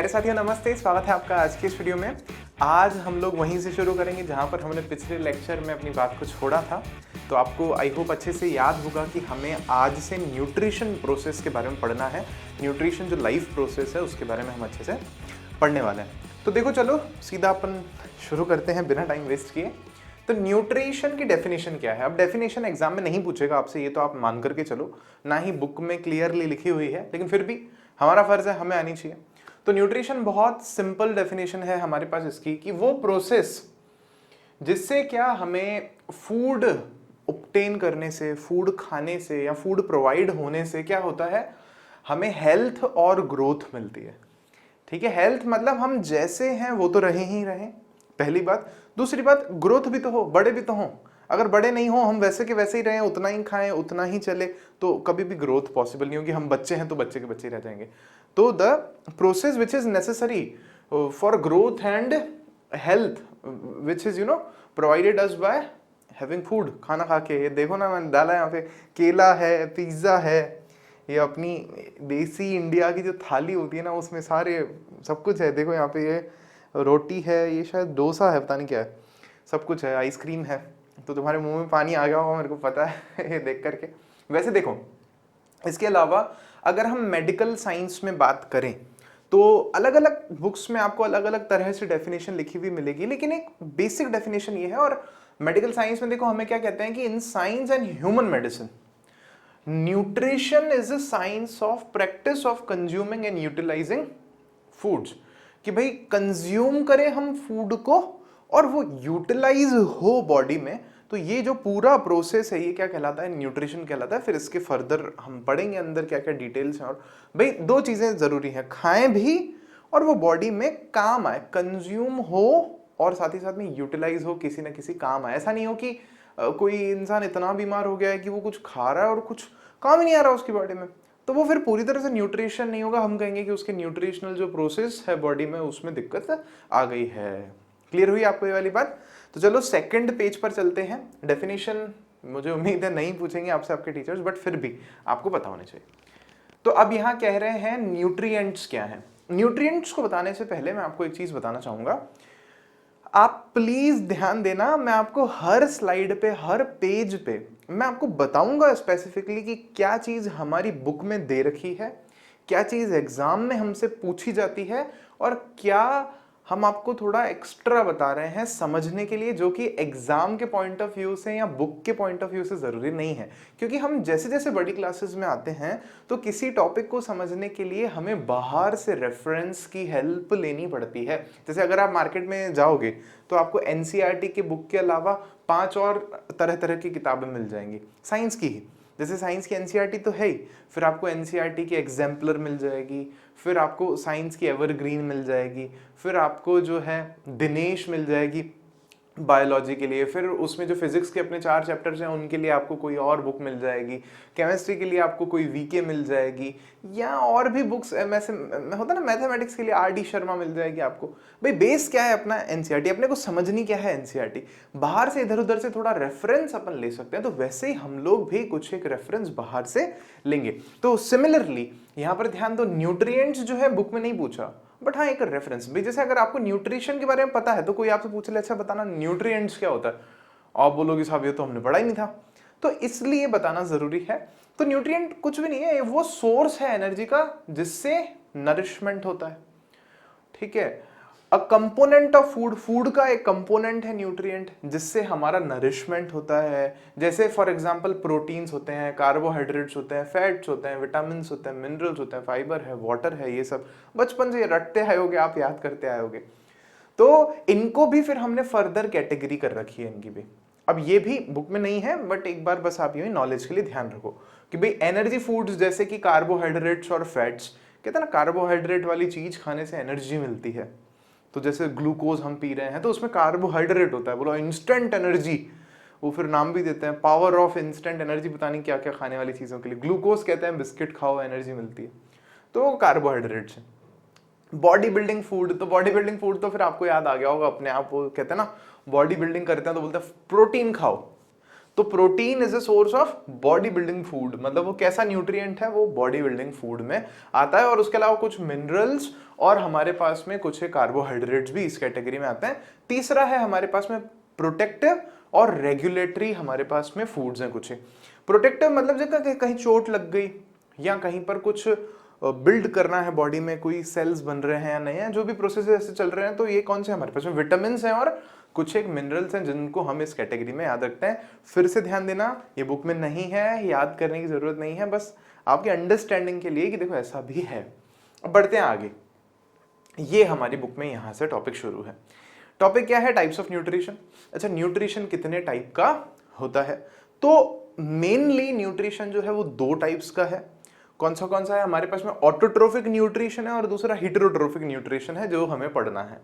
प्यारे साथियों नमस्ते, स्वागत है आपका आज के इस वीडियो में। आज हम लोग वहीं से शुरू करेंगे जहाँ पर हमने पिछले लेक्चर में अपनी बात को छोड़ा था। तो आपको आई होप अच्छे से याद होगा कि हमें आज से न्यूट्रिशन प्रोसेस के बारे में पढ़ना है। न्यूट्रिशन जो लाइफ प्रोसेस है उसके बारे में हम अच्छे से पढ़ने वाले हैं। तो देखो चलो सीधा अपन शुरू करते हैं बिना टाइम वेस्ट किए। तो न्यूट्रिशन की डेफिनेशन क्या है? अब डेफिनेशन एग्जाम में नहीं पूछेगा आपसे, ये तो आप मान करके चलो, ना ही बुक में क्लियरली लिखी हुई है, लेकिन फिर भी हमारा फर्ज है, हमें आनी चाहिए। तो न्यूट्रिशन बहुत सिंपल डेफिनेशन है हमारे पास इसकी कि वो प्रोसेस जिससे क्या हमें फूड ऑब्टेन करने से, फूड खाने से या फूड प्रोवाइड होने से क्या होता है, हमें हेल्थ और ग्रोथ मिलती है। ठीक है, हेल्थ मतलब हम जैसे हैं वो तो रहे ही रहे, पहली बात। दूसरी बात, ग्रोथ भी तो हो, बड़े भी तो हों। अगर बड़े नहीं हो, हम वैसे के वैसे ही रहें, उतना ही खाएं, उतना ही चले, तो कभी भी ग्रोथ पॉसिबल नहीं होगी। हम बच्चे हैं तो बच्चे के बच्चे ही रह जाएंगे। तो the process which is necessary for growth and health which is provided us by having food, खाना खा के। ये देखो ना, मैंने डाला यहाँ पे, केला है, पिज्ज़ा है, ये अपनी देसी इंडिया की जो थाली होती है ना, उसमें सारे सब कुछ है। देखो यहाँ पे, ये रोटी है, ये शायद डोसा है, पता नहीं क्या है, सब कुछ है, आइसक्रीम है। तो तुम्हारे मुंह में पानी आ गया होगा, मेरे को पता है ये देख करके। वैसे देखो, इसके अलावा अगर हम मेडिकल साइंस में बात करें तो अलग अलग बुक्स में आपको अलग अलग तरह से डेफिनेशन लिखी हुई मिलेगी, लेकिन एक बेसिक डेफिनेशन ये है। और मेडिकल साइंस में देखो हमें क्या कहते हैं कि in science and human medicine, nutrition is a science of practice of consuming and utilising foods. कि भाई कंज्यूम करें हम फूड को और वो यूटिलाइज हो बॉडी में। तो ये जो पूरा प्रोसेस है, ये क्या कहलाता है? न्यूट्रिशन कहलाता है। फिर इसके फर्दर हम पढ़ेंगे अंदर क्या क्या डिटेल्स हैं। और भाई दो चीजें जरूरी हैं, खाएं भी और वो बॉडी में काम आए, कंज्यूम हो और साथ ही साथ में यूटिलाइज हो, किसी ना किसी काम आए। ऐसा नहीं हो कि कोई इंसान इतना बीमार हो गया है कि वो कुछ खा रहा है और कुछ काम ही नहीं आ रहा उसकी बॉडी में, तो वो फिर पूरी तरह से न्यूट्रिशन नहीं होगा। हम कहेंगे कि उसके न्यूट्रिशनल जो प्रोसेस है बॉडी में, उसमें दिक्कत आ गई है। क्लियर हुई आपको ये वाली बात? तो चलो सेकंड पेज पर चलते हैं। डेफिनेशन मुझे उम्मीद है नहीं पूछेंगे आपसे आपके टीचर्स, बट फिर भी आपको पता होना चाहिए। तो अब यहाँ कह रहे हैं न्यूट्रिएंट्स क्या है। न्यूट्रिएंट्स को बताने से पहले मैं आपको एक चीज बताना चाहूंगा। आप प्लीज ध्यान देना, मैं आपको हर स्लाइड पे, हर पेज पे मैं आपको बताऊंगा स्पेसिफिकली कि क्या चीज हमारी बुक में दे रखी है, क्या चीज एग्जाम में हमसे पूछी जाती है, और क्या हम आपको थोड़ा एक्स्ट्रा बता रहे हैं समझने के लिए, जो कि एग्जाम के पॉइंट ऑफ व्यू से या बुक के पॉइंट ऑफ व्यू से जरूरी नहीं है। क्योंकि हम जैसे जैसे बड़ी क्लासेस में आते हैं तो किसी टॉपिक को समझने के लिए हमें बाहर से रेफरेंस की हेल्प लेनी पड़ती है। जैसे अगर आप मार्केट में जाओगे तो आपको एनसीईआरटी की बुक के अलावा 5 और तरह तरह की किताबें मिल जाएंगी साइंस की ही। जैसे साइंस की एनसीईआरटी तो है ही, फिर आपको एनसीईआरटी की एग्जाम्पलर मिल जाएगी, फिर आपको साइंस की एवरग्रीन मिल जाएगी, फिर आपको जो है दिनेश मिल जाएगी बायोलॉजी के लिए, फिर उसमें जो फिजिक्स के अपने 4 चैप्टर्स हैं उनके लिए आपको कोई और बुक मिल जाएगी, केमिस्ट्री के लिए आपको कोई वीके मिल जाएगी, या और भी बुक्स होता ना, मैथमेटिक्स के लिए आर.डी. शर्मा मिल जाएगी आपको। भाई बेस क्या है अपना? एनसीईआरटी। अपने को समझनी क्या है एनसीईआरटी, बाहर से इधर उधर से थोड़ा रेफरेंस अपन ले सकते हैं, तो वैसे ही हम लोग भी कुछ एक रेफरेंस बाहर से लेंगे। तो सिमिलरली यहाँ पर ध्यान दो, न्यूट्रिएंट्स जो है बुक में नहीं पूछा, बट हाँ एक रेफरेंस भी। जैसे अगर आपको न्यूट्रिशन के बारे में पता है तो कोई आपसे पूछ ले, अच्छा बताना न्यूट्रिएंट्स क्या होता है, आप बोलोगे साहब ये तो हमने पढ़ा ही नहीं था, तो इसलिए बताना जरूरी है। तो न्यूट्रिएंट कुछ भी नहीं है, वो सोर्स है एनर्जी का जिससे नरिशमेंट होता है। ठीक है, a component of food, food का एक कंपोनेंट है न्यूट्रिएंट जिससे हमारा नरिशमेंट होता है। जैसे फॉर एग्जांपल प्रोटीन्स होते हैं, कार्बोहाइड्रेट्स होते हैं, फैट्स होते हैं, विटामिन होते हैं, मिनरल्स होते हैं, फाइबर है, वाटर है, ये सब बचपन से रटते आए होगे आप, याद करते आए होगे। तो इनको भी फिर हमने फर्दर कैटेगरी कर रखी है इनकी भी। अब ये भी बुक में नहीं है, बट एक बार बस आप ये नॉलेज के लिए ध्यान रखो कि भाई एनर्जी फूड्स जैसे कि कार्बोहाइड्रेट्स और फैट्स, कहते हैं ना कार्बोहाइड्रेट वाली चीज खाने से एनर्जी मिलती है। तो जैसे ग्लूकोज हम पी रहे हैं तो उसमें कार्बोहाइड्रेट होता है, बोलो इंस्टेंट एनर्जी, वो फिर नाम भी देते हैं पावर ऑफ इंस्टेंट एनर्जी, पता नहीं क्या क्या खाने वाली चीजों के लिए। ग्लूकोज कहते हैं बिस्किट खाओ एनर्जी मिलती है, तो वो कार्बोहाइड्रेट्स है। बॉडी बिल्डिंग फूड, तो बॉडी बिल्डिंग फूड तो फिर आपको याद आ गया होगा अपने आप, वो कहते हैं ना बॉडी बिल्डिंग करते हैं तो बोलते हैं प्रोटीन खाओ, तो protein is a source of body building food, मतलब वो कैसा न्यूट्रिएंट है, वो बॉडी बिल्डिंग फूड में आता है। और उसके अलावा कुछ मिनरल्स और हमारे पास में कुछ कार्बोहाइड्रेट्स भी इस कैटेगरी में आते हैं। तीसरा है हमारे पास में प्रोटेक्टिव और रेगुलेटरी, हमारे पास में फूड्स हैं कुछ। प्रोटेक्टिव मतलब जब कहीं चोट लग गई या कहीं पर कुछ बिल्ड करना है बॉडी में, कोई सेल्स बन रहे हैं या नहीं है, जो भी प्रोसेस ऐसे चल रहे हैं, तो ये कौन से हमारे पास में विटामिन हैं और कुछ एक मिनरल्स हैं जिनको हम इस कैटेगरी में याद रखते हैं। फिर से ध्यान देना, ये बुक में नहीं है, याद करने की जरूरत नहीं है, बस आपके अंडरस्टैंडिंग के लिए कि देखो ऐसा भी है। अब बढ़ते हैं आगे। ये हमारी बुक में यहां से टॉपिक शुरू है। टॉपिक क्या है? Types of nutrition. अच्छा, न्यूट्रिशन कितने टाइप का होता है? तो मेनली न्यूट्रिशन जो है वो दो टाइप्स का है। कौन सा है? हमारे पास में ऑटोट्रोफिक न्यूट्रिशन है और दूसरा हेटेरोट्रोफिक न्यूट्रिशन है, जो हमें पढ़ना है।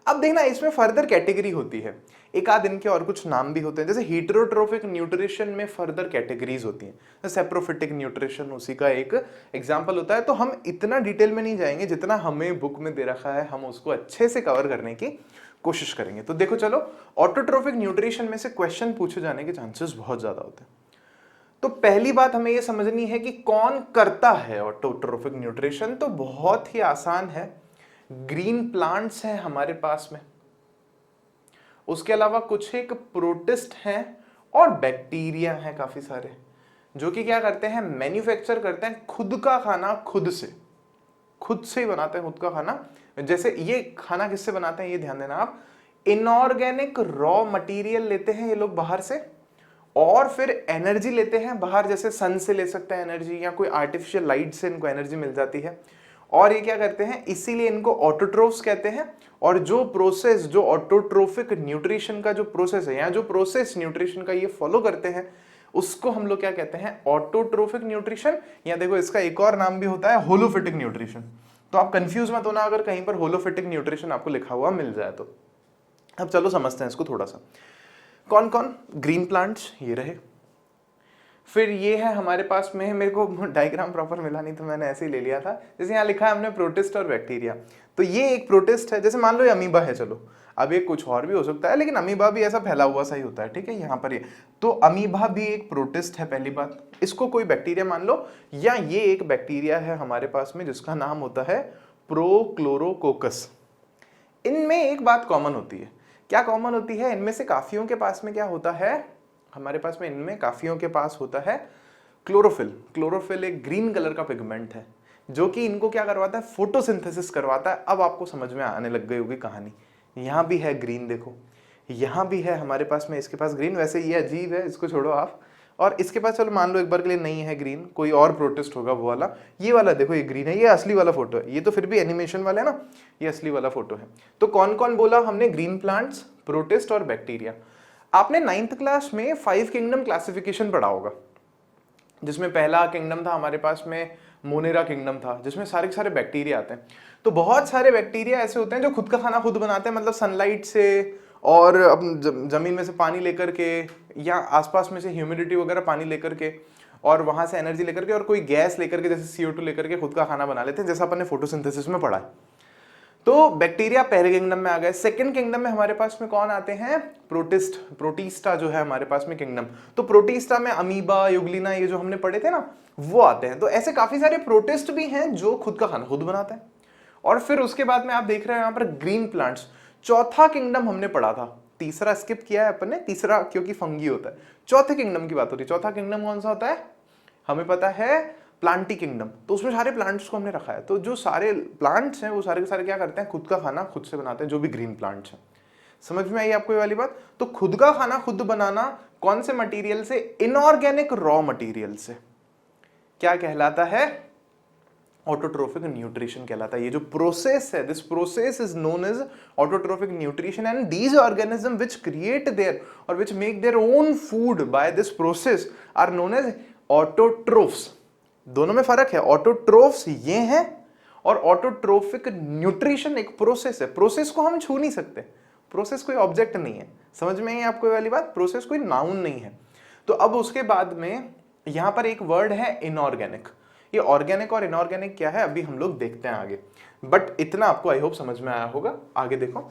अब देखना, इसमें फर्दर कैटेगरी होती है, एक आध इनके और कुछ नाम भी होते हैं। जैसे हेटेरोट्रोफिक न्यूट्रिशन में फर्दर कैटेगरीज होती हैं, सेप्रोफिटिक न्यूट्रिशन उसी का एक एग्जांपल होता है। तो हम इतना डिटेल में नहीं जाएंगे, जितना हमें बुक में दे रखा है हम उसको अच्छे से कवर करने की कोशिश करेंगे। तो देखो चलो, ऑटोट्रोफिक न्यूट्रिशन में से क्वेश्चन पूछे जाने के चांसेस बहुत ज्यादा होते हैं। तो पहली बात हमें यह समझनी है कि कौन करता है ऑटोट्रोफिक न्यूट्रिशन। तो बहुत ही आसान है, ग्रीन प्लांट्स हैं हमारे पास में, उसके अलावा कुछ एक प्रोटिस्ट हैं और बैक्टीरिया हैं काफी सारे, जो कि क्या करते हैं? मैन्युफैक्चर करते हैं खुद का खाना, खुद से ही बनाते हैं खुद का खाना। जैसे ये खाना किससे बनाते हैं, ये ध्यान देना आप। इनऑर्गेनिक रॉ मटेरियल लेते हैं ये लोग बाहर से, और फिर एनर्जी लेते हैं बाहर, जैसे सन से ले सकते हैं एनर्जी, या कोई आर्टिफिशियल लाइट से इनको एनर्जी मिल जाती है। और ये क्या करते हैं? इसीलिए इनको ऑटोट्रोफ्स कहते हैं। और जो प्रोसेस, जो ऑटोट्रोफिक न्यूट्रिशन का जो प्रोसेस है, या जो प्रोसेस न्यूट्रिशन का ये फॉलो करते हैं, उसको हम लोग क्या कहते हैं? Autotrophic nutrition. या देखो, इसका एक और नाम भी होता है होलोफिटिक न्यूट्रिशन। तो आप कंफ्यूज मत होना अगर कहीं पर होलोफिटिक न्यूट्रिशन आपको लिखा हुआ मिल जाए तो। अब चलो समझते हैं इसको थोड़ा सा। कौन कौन? ग्रीन प्लांट्स ये रहे, फिर ये है हमारे पास में, मेरे को डायग्राम प्रॉपर मिला नहीं तो मैंने ऐसे ही ले लिया था। जैसे यहाँ लिखा है हमने प्रोटिस्ट और बैक्टीरिया, तो ये एक प्रोटिस्ट है। जैसे मान लो ये अमीबा है, चलो अब ये कुछ और भी हो सकता है, लेकिन अमीबा भी ऐसा फैला हुआ सा ही होता है, ठीक है। यहाँ पर ये तो अमीबा भी एक प्रोटिस्ट है, पहली बात। इसको कोई बैक्टीरिया मान लो, या ये एक बैक्टीरिया है हमारे पास में जिसका नाम होता है प्रोक्लोरोकोकस। इनमें एक बात कॉमन होती है। क्या कॉमन होती है? इनमें से काफियों के पास में क्या होता है? हमारे पास में इनमें काफियों के पास होता है क्लोरोफिल। क्लोरोफिल एक ग्रीन कलर का पिगमेंट है, जो कि इनको क्या करवाता है? फोटोसिंथेसिस करवाता है। अब आपको समझ में आने लग गई होगी कहानी। यहाँ भी है ग्रीन, देखो यहाँ भी है हमारे पास में, इसके पास ग्रीन। वैसे ये अजीब है, इसको छोड़ो आप। और इसके पास चलो मान लो एक बार के लिए नहीं है ग्रीन, कोई और प्रोटिस्ट होगा वो वाला। ये वाला देखो, ये ग्रीन है, ये असली वाला फोटो है। ये तो फिर भी एनिमेशन वाला है ना, ये असली वाला फोटो है। तो कौन कौन बोला हमने? ग्रीन प्लांट्स, प्रोटिस्ट और बैक्टीरिया। आपने 9th क्लास में 5 किंगडम क्लासिफिकेशन पढ़ा होगा, जिसमें पहला किंगडम था हमारे पास में मोनेरा किंगडम था, जिसमें सारे के सारे बैक्टीरिया आते हैं। तो बहुत सारे बैक्टीरिया ऐसे होते हैं जो खुद का खाना खुद बनाते हैं, मतलब सनलाइट से और जमीन में से पानी लेकर के, या आसपास में से ह्यूमिडिटी वगैरह पानी लेकर के, और वहां से एनर्जी लेकर के, और कोई गैस लेकर के, जैसे CO2 लेकर के खुद का खाना बना लेते हैं, जैसा अपन ने फोटोसिंथेसिस में पढ़ा है। तो बैक्टीरिया पहले किंगडम में आ गए। सेकंड किंगडम में हमारे पास में कौन आते हैं? प्रोटिस्ट, प्रोटिस्टा जो है हमारे पास में किंगडम। तो प्रोटिस्टा में अमीबा, यूग्लिना, ये जो हमने पढ़े थे ना, वो आते हैं। तो ऐसे काफी सारे प्रोटिस्ट भी हैं जो खुद का खाना खुद बनाते हैं। और फिर उसके बाद में आप देख रहे हैं यहाँ पर ग्रीन प्लांट्स। चौथा किंगडम हमने पढ़ा था, तीसरा स्किप किया है अपन ने, तीसरा क्योंकि फंगी होता है। चौथे किंगडम की बात हो रही है। चौथा किंगडम कौन सा होता है? हमें पता है, प्लांटी किंगडम। तो उसमें सारे प्लांट्स को हमने रखा है। तो जो सारे प्लांट्स हैं वो सारे के सारे क्या करते हैं? खुद का खाना खुद से बनाते हैं, जो भी ग्रीन प्लांट्स हैं। समझ में आई आपको ये वाली बात? तो खुद का खाना खुद बनाना कौन से मटेरियल से? इनऑर्गेनिक रॉ मटेरियल से। क्या कहलाता है? ऑटोट्रोफिक न्यूट्रिशन कहलाता है। ये जो प्रोसेस है, this process is known as autotrophic nutrition, and these organism which create their or which make their own food by this process are known as autotrophs. दोनों में फर्क है। ऑटोट्रोफ्स ये हैं, और ऑटोट्रोफिक न्यूट्रिशन एक प्रोसेस है। प्रोसेस को हम छू नहीं सकते, प्रोसेस कोई ऑब्जेक्ट नहीं है। समझ में आई आपको ये वाली बात? प्रोसेस कोई नाउन नहीं है। तो अब उसके बाद में यहां पर एक वर्ड है इनऑर्गेनिक। ये ऑर्गेनिक और इनऑर्गेनिक क्या है अभी हम लोग देखते हैं आगे, बट इतना आपको आई होप समझ में आया होगा। आगे देखो,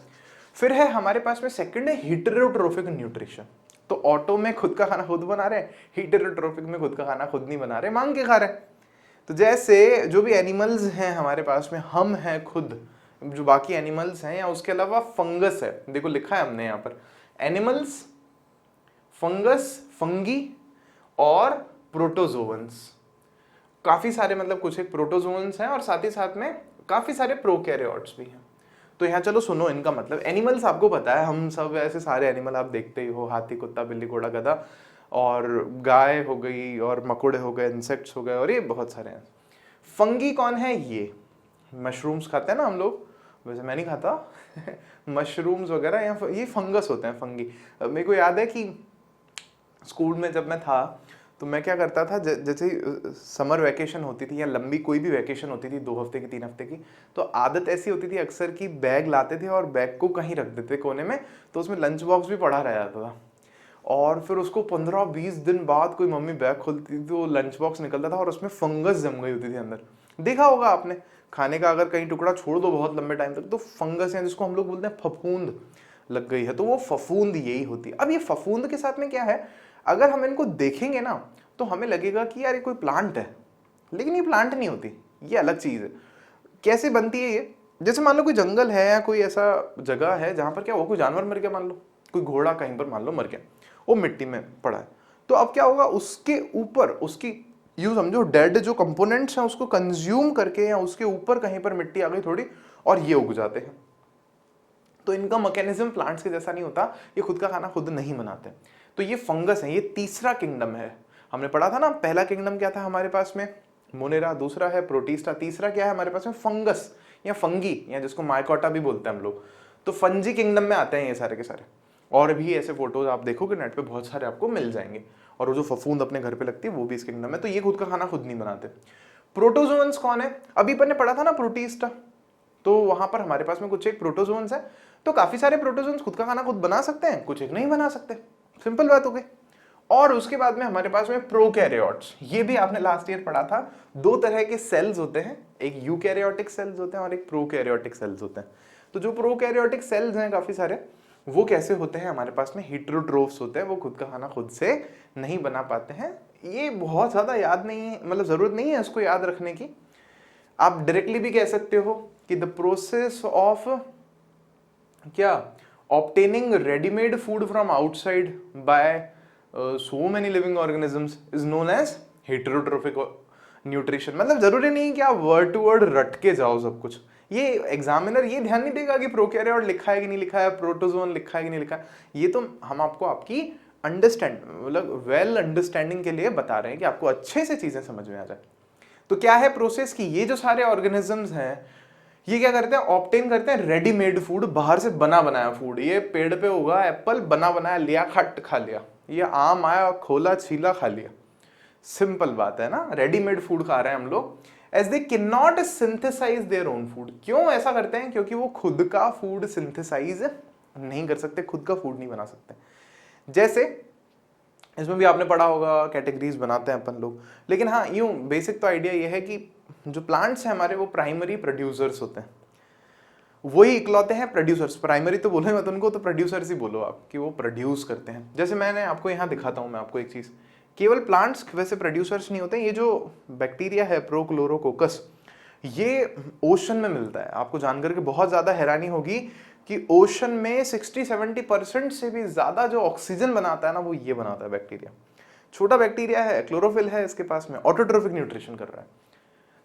फिर है हमारे पास में सेकंड है हेटेरोट्रोफिक न्यूट्रिशन। तो ऑटो में खुद का खाना खुद बना रहे हैं, हीटेरोट्रोफिक में खुद का खाना खुद नहीं बना रहे, मांग के खा रहे हैं। तो जैसे जो भी एनिमल्स हैं हमारे पास में, हम हैं खुद, जो बाकी एनिमल्स हैं, या उसके अलावा फंगस है, देखो लिखा है हमने यहाँ पर एनिमल्स, फंगस, फंगी और प्रोटोजोअन्स। काफी सारे मतलब कुछ एक प्रोटोजोअन्स हैं और साथ ही साथ में काफी सारे प्रोकैरियोट्स भी हैं। तो यहाँ चलो सुनो इनका मतलब। एनिमल्स आपको पता है, हम सब ऐसे सारे एनिमल आप देखते ही हो, हाथी, कुत्ता, बिल्ली, घोड़ा, गधा, और गाय हो गई, और मकोड़े हो गए, इंसेक्ट्स हो गए, और ये बहुत सारे हैं। फंगी कौन है? ये मशरूम्स खाते हैं ना हम लोग, वैसे मैं नहीं खाता मशरूम्स वगैरह, ये फंगस होते हैं, फंगी। मेरे को याद है कि स्कूल में जब मैं था तो मैं क्या करता था, जैसे समर वैकेशन होती थी या लंबी कोई भी वैकेशन होती थी 2 हफ्ते की 3 हफ्ते की, तो आदत ऐसी होती थी अक्सर कि बैग लाते थे और बैग को कहीं रख देते कोने में, तो उसमें लंच बॉक्स भी पड़ा रह जाता था। और फिर उसको 15-20 दिन बाद कोई मम्मी बैग खोलती थी तो लंच बॉक्स निकलता था और उसमें फंगस जम गई होती थी अंदर। देखा होगा आपने, खाने का अगर कहीं टुकड़ा छोड़ दो बहुत लंबे टाइम तक तो फंगस है, जिसको हम लोग बोलते हैं फफूंद, लग गई है, तो वो फफूंद यही होती है। अब ये फफूंद के साथ में क्या है, अगर हम इनको देखेंगे ना तो हमें लगेगा कि यार ये कोई प्लांट है, लेकिन ये प्लांट नहीं होती, ये अलग चीज है। कैसे बनती है ये? जैसे मान लो कोई जंगल है या कोई ऐसा जगह है जहां पर क्या हुआ, कोई जानवर मर गया, मान लो कोई घोड़ा कहीं पर मान लो मर गया, वो मिट्टी में पड़ा है, तो अब क्या होगा, उसके ऊपर उसकी यूं समझो डेड जो कंपोनेंट्स हैं उसको कंज्यूम करके या उसके ऊपर कहीं पर मिट्टी आ गई थोड़ी और ये उग जाते हैं। तो इनका मैकेनिज्म प्लांट्स के जैसा नहीं होता, ये खुद का खाना खुद नहीं बनाते। तो ये फंगस है, ये तीसरा किंगडम है। हमने पढ़ा था ना, पहला किंगडम क्या था हमारे पास में, मोनेरा, दूसरा है प्रोटिस्टा, तीसरा क्या है हमारे पास में, फंगस या फंगी, या जिसको माइकोटा भी बोलते हैं हम लोग। तो फंजी किंगडम में आते हैं ये सारे के सारे। और भी ऐसे फोटोज आप देखोगे नेट पे बहुत सारे आपको मिल जाएंगे, और वो जो फफूंद अपने घर पे लगती है वो भी इस किंगडम में। तो ये खुद का खाना खुद नहीं बनाते। प्रोटोजोअन्स कौन है? अभी अपन ने पढ़ा था ना प्रोटिस्टा, तो वहां पर हमारे पास में कुछ एक प्रोटोजोअन्स है। तो काफी सारे प्रोटोजोअन्स खुद का खाना खुद बना सकते हैं, कुछ एक नहीं बना सकते, सिंपल बात हो गई। और उसके बाद में हमारे पास में प्रोकैरियोट्स, ये भी आपने लास्ट ईयर पढ़ा था। 2 तरह के सेल्स होते हैं, एक यूकैरियोटिक सेल्स होते हैं और एक प्रोकैरियोटिक सेल्स होते हैं। तो जो प्रोकैरियोटिक सेल्स हैं काफी सारे, वो कैसे होते हैं हमारे पास में, हेटेरोट्रोफ्स होते हैं, वो खुद का खाना खुद से नहीं बना पाते हैं। ये बहुत ज्यादा याद नहीं है, मतलब जरूरत नहीं है इसको याद रखने की। आप डायरेक्टली भी कह सकते हो कि द प्रोसेस ऑफ क्या, obtaining readymade food from outside by so many living organisms is known as heterotrophic nutrition। मतलब जरूरी नहीं कि आप वर्ड टू वर्ड रट के जाओ सब कुछ। ये एग्जामिनर ये ध्यान नहीं देगा कि प्रोकैरियोट लिखा है कि नहीं लिखा है, प्रोटोजोन लिखा है कि नहीं लिखा है। ये तो हम आपको आपकी अंडरस्टैंड मतलब वेल अंडरस्टैंडिंग के लिए बता रहे हैं कि आपको अच्छे से चीजें समझ में आ जाए। तो क्या है प्रोसेस की, ये जो सारे ऑर्गेनिजम्स हैं ये क्या करते हैं, ऑब्टेन करते हैं रेडीमेड फूड, बाहर से बना बनाया फूड। ये पेड़ पे होगा एप्पल, बना बनाया लिया, खट खा लिया। ये आम आया, खोला, छीला, खा लिया। सिंपल बात है ना, रेडीमेड फूड खा रहे हैं हम लोग। As they can not synthesise their own food. क्यों ऐसा करते हैं? क्योंकि वो खुद का फूड सिंथेसाइज नहीं कर सकते, खुद का फूड नहीं बना सकते। जैसे इसमें भी आपने पढ़ा होगा, कैटेगरीज बनाते हैं अपन लोग। लेकिन हाँ, यूं बेसिक तो आइडिया ये है कि जो प्लांट्स हैं हमारे, वो प्राइमरी प्रोड्यूसर्स होते हैं, वही इकलौते हैं प्रोड्यूसर्स। प्राइमरी तो बोलो मत उनको, तो प्रोड्यूसर्स ही बोलो आप, कि वो प्रोड्यूस करते हैं। जैसे मैंने आपको यहाँ दिखाता हूँ मैं आपको एक चीज, केवल प्लांट्स वैसे प्रोड्यूसर्स नहीं होते। ये जो बैक्टीरिया है प्रोक्लोरोकोकस, ये ओशन में मिलता है। आपको जानकर के बहुत ज्यादा हैरानी होगी कि ओशन में 60-70% से भी ज्यादा जो ऑक्सीजन बनाता है ना, वो ये बनाता है बैक्टीरिया। छोटा बैक्टीरिया है, क्लोरोफिल है इसके पास में, ऑटोट्रोफिक न्यूट्रिशन कर रहा है।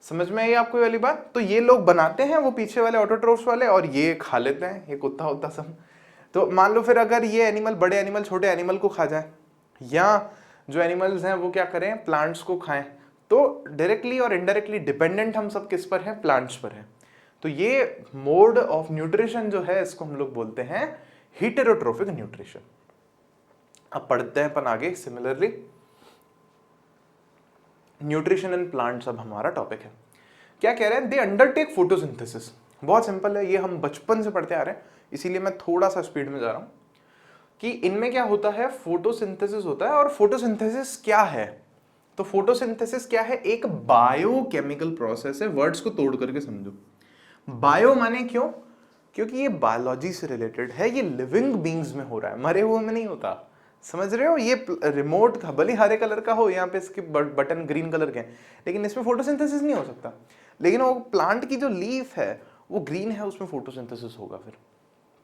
समझ में आई आपको वाली बात? तो ये लोग बनाते हैं, वो पीछे वाले ऑटोट्रोफ्स वाले, और ये खा लेते हैं, ये कुत्ता होता सब। तो मान लो फिर अगर ये एनिमल बड़े एनिमल छोटे एनिमल को खा जाए, या जो एनिमल्स हैं वो क्या करें, प्लांट्स को खाएं, तो डायरेक्टली और इनडायरेक्टली डिपेंडेंट हम सब किस पर हैं, प्लांट्स पर हैं। तो ये मोड ऑफ न्यूट्रिशन जो है, इसको हम लोग बोलते हैं हेटेरोट्रोफिक न्यूट्रिशन। अब पढ़ते हैं अपन आगे। सिमिलरली न्यूट्रिशन इन प्लांट्स अब हमारा टॉपिक है। क्या कह रहे हैं? दे अंडरटेक फोटोसिंथेसिस। बहुत सिंपल है, ये हम बचपन से पढ़ते आ रहे हैं, इसीलिए मैं थोड़ा सा स्पीड में जा रहा हूं। कि इनमें क्या होता है, फोटोसिंथेसिस होता है। और फोटोसिंथेसिस क्या है? तो फोटोसिंथेसिस क्या है? एक बायोकेमिकल प्रोसेस है। वर्ड्स को तोड़ करके समझो। बायो माने क्यों? क्योंकि ये बायोलॉजी से रिलेटेड है, ये लिविंग बींग्स में हो रहा है, मरे हुए में नहीं होता। समझ रहे हो? ये रिमोट था, भले हरे कलर का हो, यहाँ पे इसके बटन ग्रीन कलर के हैं, लेकिन इसमें फोटोसिंथेसिस नहीं हो सकता। लेकिन वो प्लांट की जो लीफ है वो ग्रीन है, उसमें फोटोसिंथेसिस होगा फिर।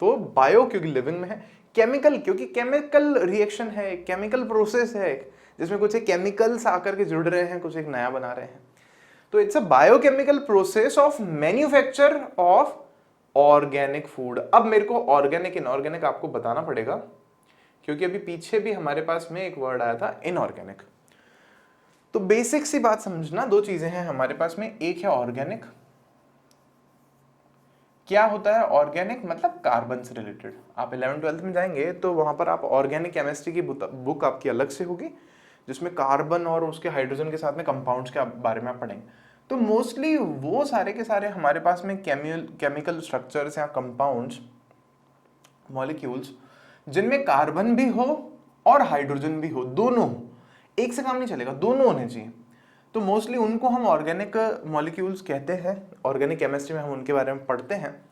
तो बायो क्योंकि लिविंग में है, केमिकल क्योंकि केमिकल रिएक्शन है, केमिकल प्रोसेस है जिसमें कुछ एक केमिकल्स आकर के जुड़ रहे हैं, कुछ एक नया बना रहे हैं। तो it's a biochemical process of manufacture of organic food. अब मेरे को ऑर्गेनिक इनऑर्गेनिक आपको बताना पड़ेगा, क्योंकि अभी पीछे भी हमारे पास में एक वर्ड आया था इनऑर्गेनिक। तो बेसिक सी बात समझना, दो चीजें हैं हमारे पास में, एक है ऑर्गेनिक। क्या होता है ऑर्गेनिक? मतलब कार्बन से रिलेटेड। आप 11th-12th में जाएंगे तो वहां पर आप ऑर्गेनिक केमिस्ट्री की बुक आपकी अलग से होगी, जिसमें कार्बन और उसके हाइड्रोजन के साथ में कंपाउंड्स के बारे में आप पढ़ेंगे। तो मोस्टली वो सारे के सारे हमारे पास में केमिकल स्ट्रक्चर्स या कंपाउंड्स, मॉलिक्यूल्स, जिनमें कार्बन भी हो और हाइड्रोजन भी हो, दोनों हो, एक से काम नहीं चलेगा, दोनों होने चाहिए। तो मोस्टली उनको हम ऑर्गेनिक मॉलिक्यूल्स कहते हैं, ऑर्गेनिक केमिस्ट्री में हम उनके बारे में पढ़ते हैं।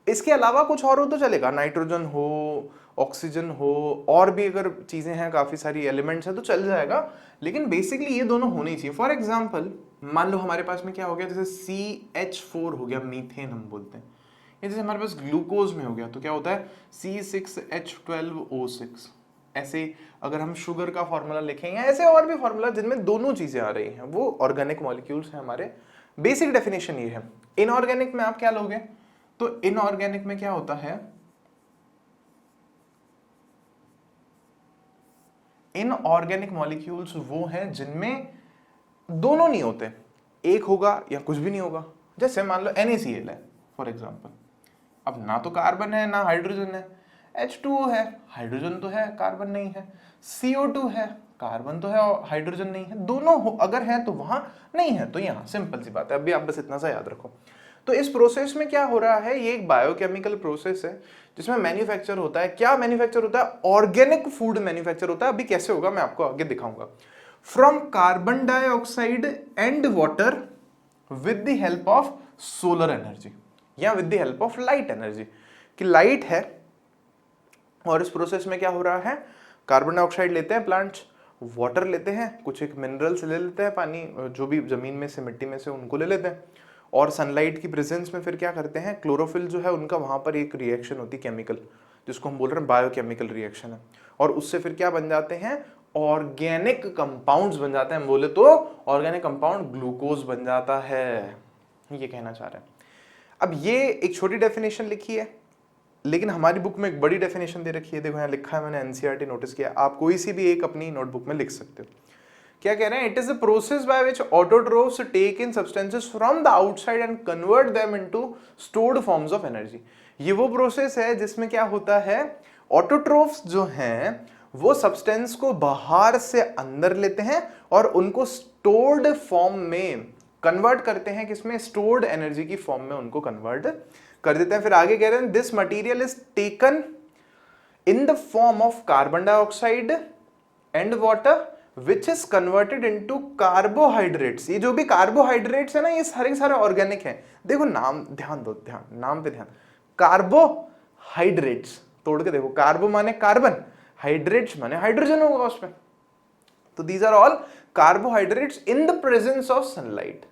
इसके अलावा कुछ और हो तो चलेगा, नाइट्रोजन हो, ऑक्सीजन हो, और भी अगर चीजें हैं, काफी सारी एलिमेंट्स हैं तो चल जाएगा, लेकिन बेसिकली ये दोनों होने चाहिए। फॉर एग्जाम्पल मान लो हमारे पास में क्या हो गया, जैसे CH4 हो गया, मीथेन हम बोलते हैं। ये जैसे हमारे पास ग्लूकोज में हो गया तो क्या होता है C6H12O6। ऐसे अगर हम शुगर का फॉर्मूला लिखें या ऐसे और भी फॉर्मूला जिनमें दोनों चीजें आ रही हैं, वो ऑर्गेनिक मॉलिक्यूल्स हैं हमारे। बेसिक डेफिनेशन ये है। इनऑर्गेनिक में आप क्या लोगे? तो इनऑर्गेनिक में क्या होता है, इनऑर्गेनिक मॉलिक्यूल्स वो हैं जिनमें दोनों नहीं होते, एक होगा या कुछ भी नहीं होगा। जैसे मान लो NaCl है फॉर एग्जांपल, अब ना तो कार्बन है ना हाइड्रोजन है। H2O है, हाइड्रोजन तो है कार्बन नहीं है। CO2 है, कार्बन तो है और हाइड्रोजन नहीं है। दोनों हो अगर है तो वहां नहीं है तो यहाँ, सिंपल सी बात है। अभी आप बस इतना सा याद रखो। तो इस प्रोसेस में क्या हो रहा है, ये एक बायोकेमिकल प्रोसेस है जिसमें मैन्युफैक्चर होता है। क्या मैन्युफैक्चर होता है? ऑर्गेनिक फूड मैन्युफैक्चर होता है। अभी कैसे होगा मैं आपको आगे दिखाऊंगा। From carbon dioxide and water with the help of solar energy या with the help of light energy. कि लाइट है और इस प्रोसेस में क्या हो रहा है, कार्बन डाइऑक्साइड लेते हैं प्लांट्स, वाटर लेते हैं, कुछ एक मिनरल्स ले लेते हैं, पानी जो भी जमीन में से मिट्टी में से उनको ले लेते हैं, और सनलाइट की प्रेजेंस में फिर क्या करते हैं, क्लोरोफिल जो है उनका वहां पर एक रिएक्शन होती है केमिकल, जिसको हम बोल रहे हैं बायोकेमिकल रिएक्शन है। और उससे फिर क्या बन जाते हैं, ऑर्गेनिक कंपाउंड्स बन जाते हैं। बोले तो ऑर्गेनिक कंपाउंड ग्लूकोज बन जाता है, ये कहना चाह रहे हैं। अब ये एक छोटी डेफिनेशन लिखी है, लेकिन हमारी बुक में एक बड़ी डेफिनेशन दे रखी है। देखो यहाँ लिखा है, मैंने एनसीईआरटी नोटिस किया, आप कोई सी भी एक अपनी नोटबुक में लिख सकते हो। क्या कह रहे हैं, it is a process by which autotrophs take in substances from the outside and convert them into stored forms of energy. ये वो प्रोसेस है जिसमें क्या होता है, ऑटोट्रोफ्स जो हैं वो सब्सटेंस को बाहर से अंदर लेते हैं और उनको स्टोर्ड फॉर्म में कन्वर्ट करते हैं, किसमें, स्टोर्ड एनर्जी की फॉर्म में उनको कन्वर्ट कर देते हैं। फिर आगे कह रहे हैं, this material is taken in the form of carbon dioxide and water which is converted into carbohydrates. ये जो भी कार्बोहाइड्रेट्स है ना, ये सारे सारे ऑर्गेनिक हैं। देखो नाम ध्यान दो, ध्यान नाम पे ध्यान। कार्बोहाइड्रेट्स तोड़ के देखो, कार्बो माने कार्बन, हाइड्रेट्स माने हाइड्रोजन होगा उसमें। तो these are all carbohydrates in the presence of sunlight.